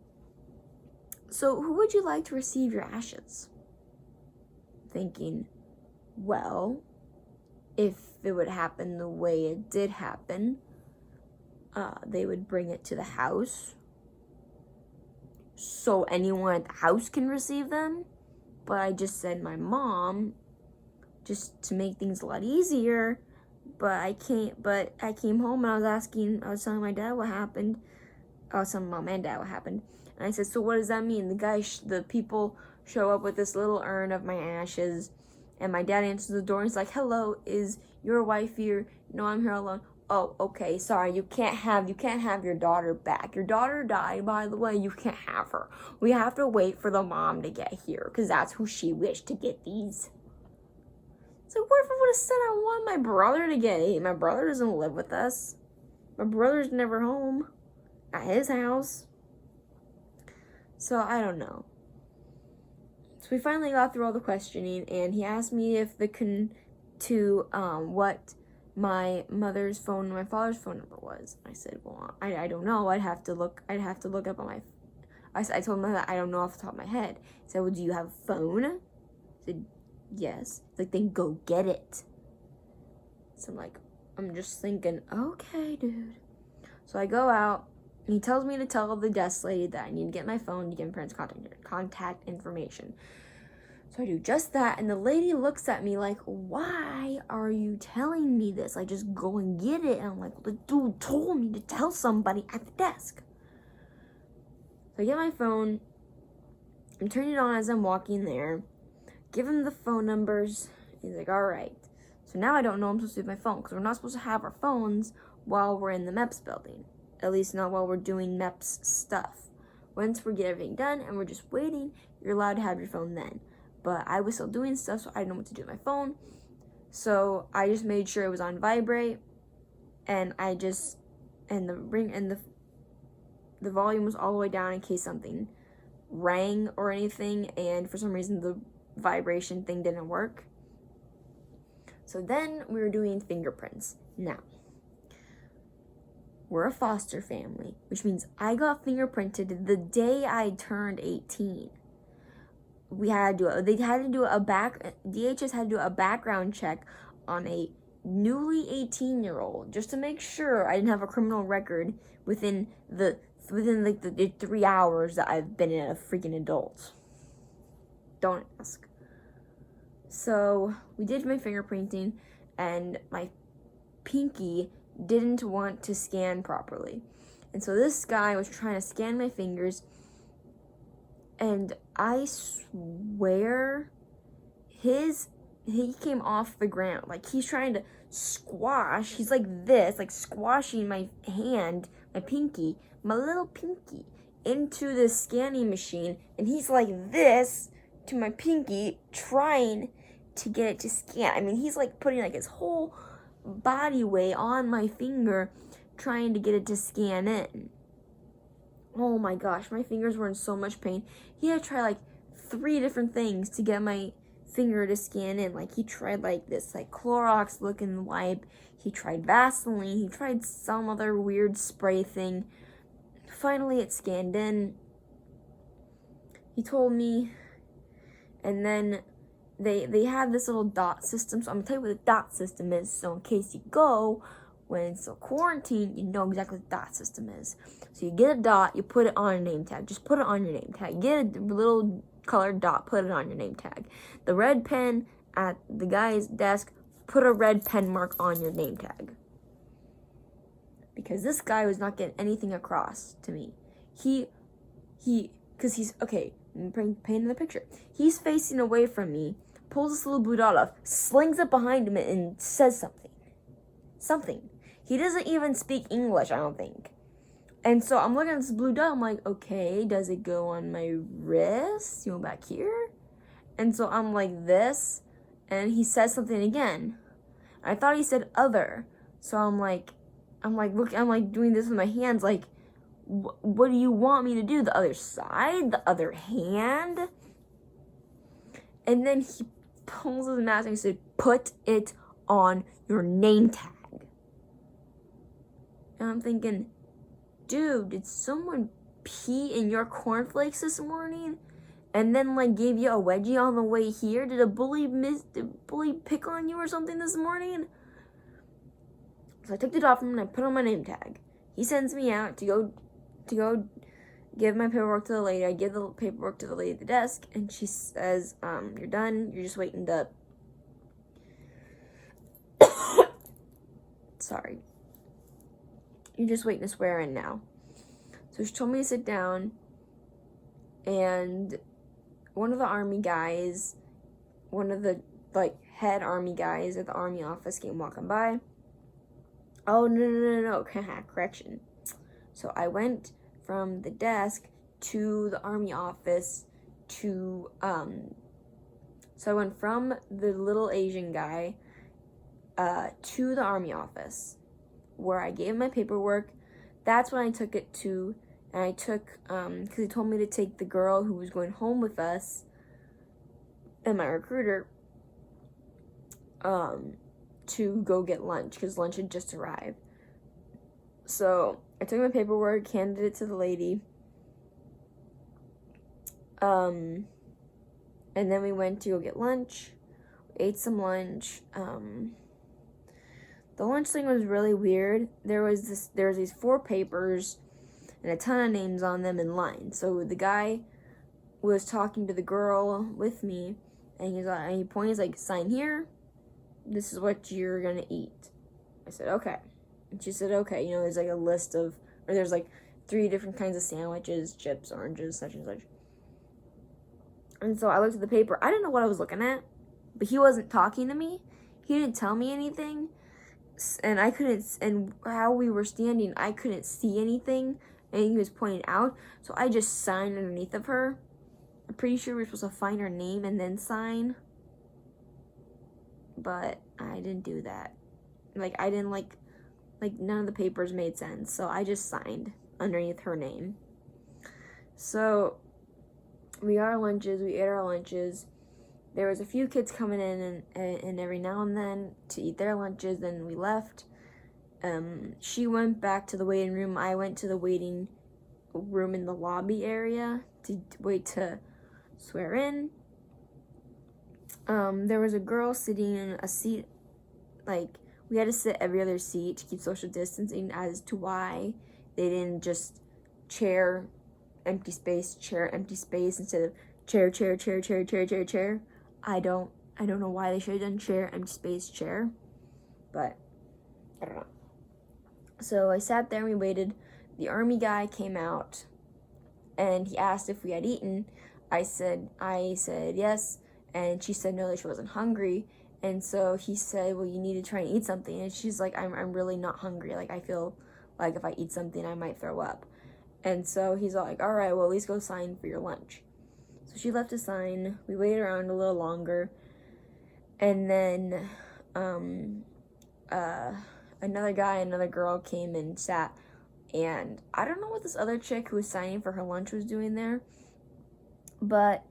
so who would you like to receive your ashes? Thinking, well, if it would happen the way it did happen, they would bring it to the house so anyone at the house can receive them. But I just said my mom, just to make things a lot easier. But I came home and I was telling my dad what happened. I was telling mom and dad what happened. And I said, so what does that mean? The people show up with this little urn of my ashes. And my dad answers the door and he's like, hello, is your wife here? No, I'm here alone. Oh, okay, sorry, you can't have your daughter back. Your daughter died, by the way, you can't have her. We have to wait for the mom to get here, because that's who she wished to get these. So what if I would have said I want my brother to get it? My brother doesn't live with us. My brother's never home at his house. So I don't know. So we finally got through all the questioning, and he asked me if what my mother's phone and my father's phone number was. I said, well, I don't know. I'd have to look up on my. I told him that I don't know off the top of my head. He said, well, do you have a phone? I said, yes. He's like, then go get it. So I'm just thinking, okay, dude. So I go out, and he tells me to tell the desk lady that I need to get my phone to get my parents' contact information. So I do just that, and the lady looks at me like, why are you telling me this? Like, just go and get it. And I'm like, well, the dude told me to tell somebody at the desk. So I get my phone. I'm turning it on as I'm walking there. Give him the phone numbers. He's like, all right. So now I don't know I'm supposed to do my phone, because we're not supposed to have our phones while we're in the MEPS building. At least not while we're doing MEPS stuff. Once we get everything done and we're just waiting, you're allowed to have your phone then. But I was still doing stuff, so I didn't know what to do with my phone. So I just made sure it was on vibrate, and the volume was all the way down in case something rang or anything, and for some reason the vibration thing didn't work. So then we were doing fingerprints. Now, we're a foster family, which means I got fingerprinted the day I turned 18. DHS had to do a background check on a newly 18-year-old just to make sure I didn't have a criminal record within the 3 hours that I've been a freaking adult. Don't ask. So we did my fingerprinting, and my pinky didn't want to scan properly. And so this guy was trying to scan my fingers, and I swear he came off the ground. Like, he's trying to squash, he's like this, like squashing my hand, my pinky, my little pinky, into the scanning machine, and he's like this to my pinky, trying to get it to scan. I mean, he's like putting like his whole body weight on my finger, trying to get it to scan in. Oh my gosh, my fingers were in so much pain. He had to try like 3 different things to get my finger to scan in. Like, he tried like this like Clorox looking wipe, he tried Vaseline, he tried some other weird spray thing. Finally it scanned in. He told me, and then they have this little dot system. So I'm gonna tell you what the dot system is, so in case you go when it's a quarantine, you know exactly what the dot system is. So you get a dot, you put it on your name tag. Just put it on your name tag. Get a little colored dot, put it on your name tag. The red pen at the guy's desk, put a red pen mark on your name tag. Because this guy was not getting anything across to me. Because he's, okay, paint the picture. He's facing away from me, pulls this little blue dot off, slings it behind him, and says something. Something. He doesn't even speak English, I don't think. And so I'm looking at this blue dot, I'm like, okay, does it go on my wrist? You know, back here? And so I'm like this, and he says something again. I thought he said other. So I'm like, I'm like, look, I'm like doing this with my hands, like, what do you want me to do? The other side? The other hand? And then he pulls his mask and he said, put it on your name tag. And I'm thinking, dude, did someone pee in your cornflakes this morning? And then like gave you a wedgie on the way here? Did a bully pick on you or something this morning? So I took it off him and I put on my name tag. He sends me out to go give my paperwork to the lady. I give the paperwork to the lady at the desk, and she says, you're done. You're just waiting to... Sorry. You're just waiting to swear in now. So she told me to sit down, and one of the army guys, one of the, like, head army guys at the army office came walking by. Oh, no. Correction. So I went from the desk to the army office to, so I went from the little Asian guy, to the army office, where I gave my paperwork. That's when I took it to, and I took, because he told me to take the girl who was going home with us, and my recruiter, to go get lunch, because lunch had just arrived. So I took my paperwork, handed it to the lady, and then we went to go get lunch. We ate some lunch. The lunch thing was really weird. There was these 4 papers and a ton of names on them in line. So the guy was talking to the girl with me, and he pointed, like, sign here. This is what you're gonna eat. I said, okay. And she said, okay, there's like a list of, or there's like 3 different kinds of sandwiches, chips, oranges, such and such. And so I looked at the paper. I didn't know what I was looking at, but he wasn't talking to me. He didn't tell me anything. And I couldn't, and how we were standing, I couldn't see anything. And he was pointing out. So I just signed underneath of her. I'm pretty sure we were supposed to find her name and then sign. But I didn't do that. Like, I didn't like none of the papers made sense. So I just signed underneath her name. So we ate our lunches. There was a few kids coming in and every now and then to eat their lunches. Then we left. She went back to the waiting room. I went to the waiting room in the lobby area to wait to swear in. There was a girl sitting in a seat, like, we had to sit every other seat to keep social distancing, as to why they didn't just chair, empty space, instead of chair. I don't know why they should have done chair, empty space, chair, but I don't know. So I sat there and we waited. The army guy came out and he asked if we had eaten. I said yes, and she said no, that she wasn't hungry. And so he said, well, you need to try and eat something. And she's like, I'm really not hungry. Like, I feel like if I eat something, I might throw up. And so he's like, all right, well, at least go sign for your lunch. So she left a sign. We waited around a little longer. And then another guy and another girl came and sat. And I don't know what this other chick who was signing for her lunch was doing there. But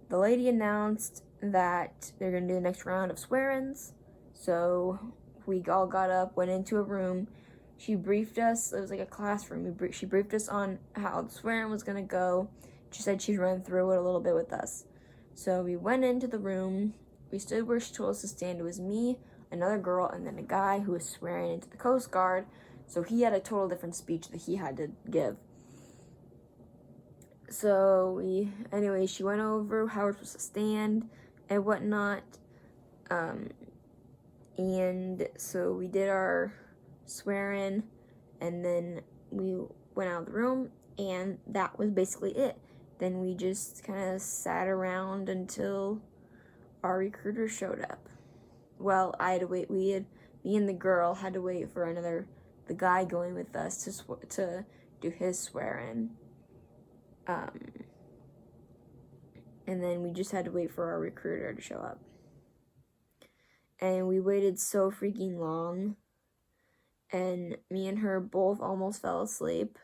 the lady announced that they're going to do the next round of swear-ins. So we all got up, went into a room. She briefed us. It was like a classroom. She briefed us on how the swearing was going to go. She said she'd run through it a little bit with us. So we went into the room. We stood where she told us to stand. It was me, another girl, and then a guy who was swearing into the Coast Guard. So he had a total different speech that he had to give. So anyway, she went over how we're supposed to stand and whatnot. And so we did our swearing, and then we went out of the room, and that was basically it. Then we just kind of sat around until our recruiter showed up. Well, I had to wait. Me and the girl had to wait for the guy going with us to do his swearing. And then we just had to wait for our recruiter to show up. And we waited so freaking long. and me and her both almost fell asleep.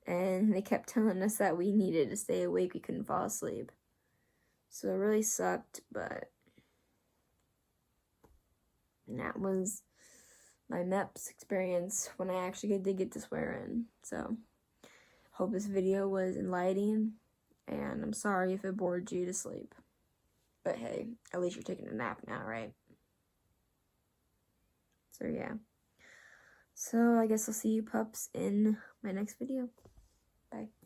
And they kept telling us that we needed to stay awake, we couldn't fall asleep. So it really sucked, but that was my MEPS experience when I actually did get to swear in. So, hope this video was enlightening, and I'm sorry if it bored you to sleep. But hey, at least you're taking a nap now, right? So yeah. So I guess I'll see you pups in my next video. Bye.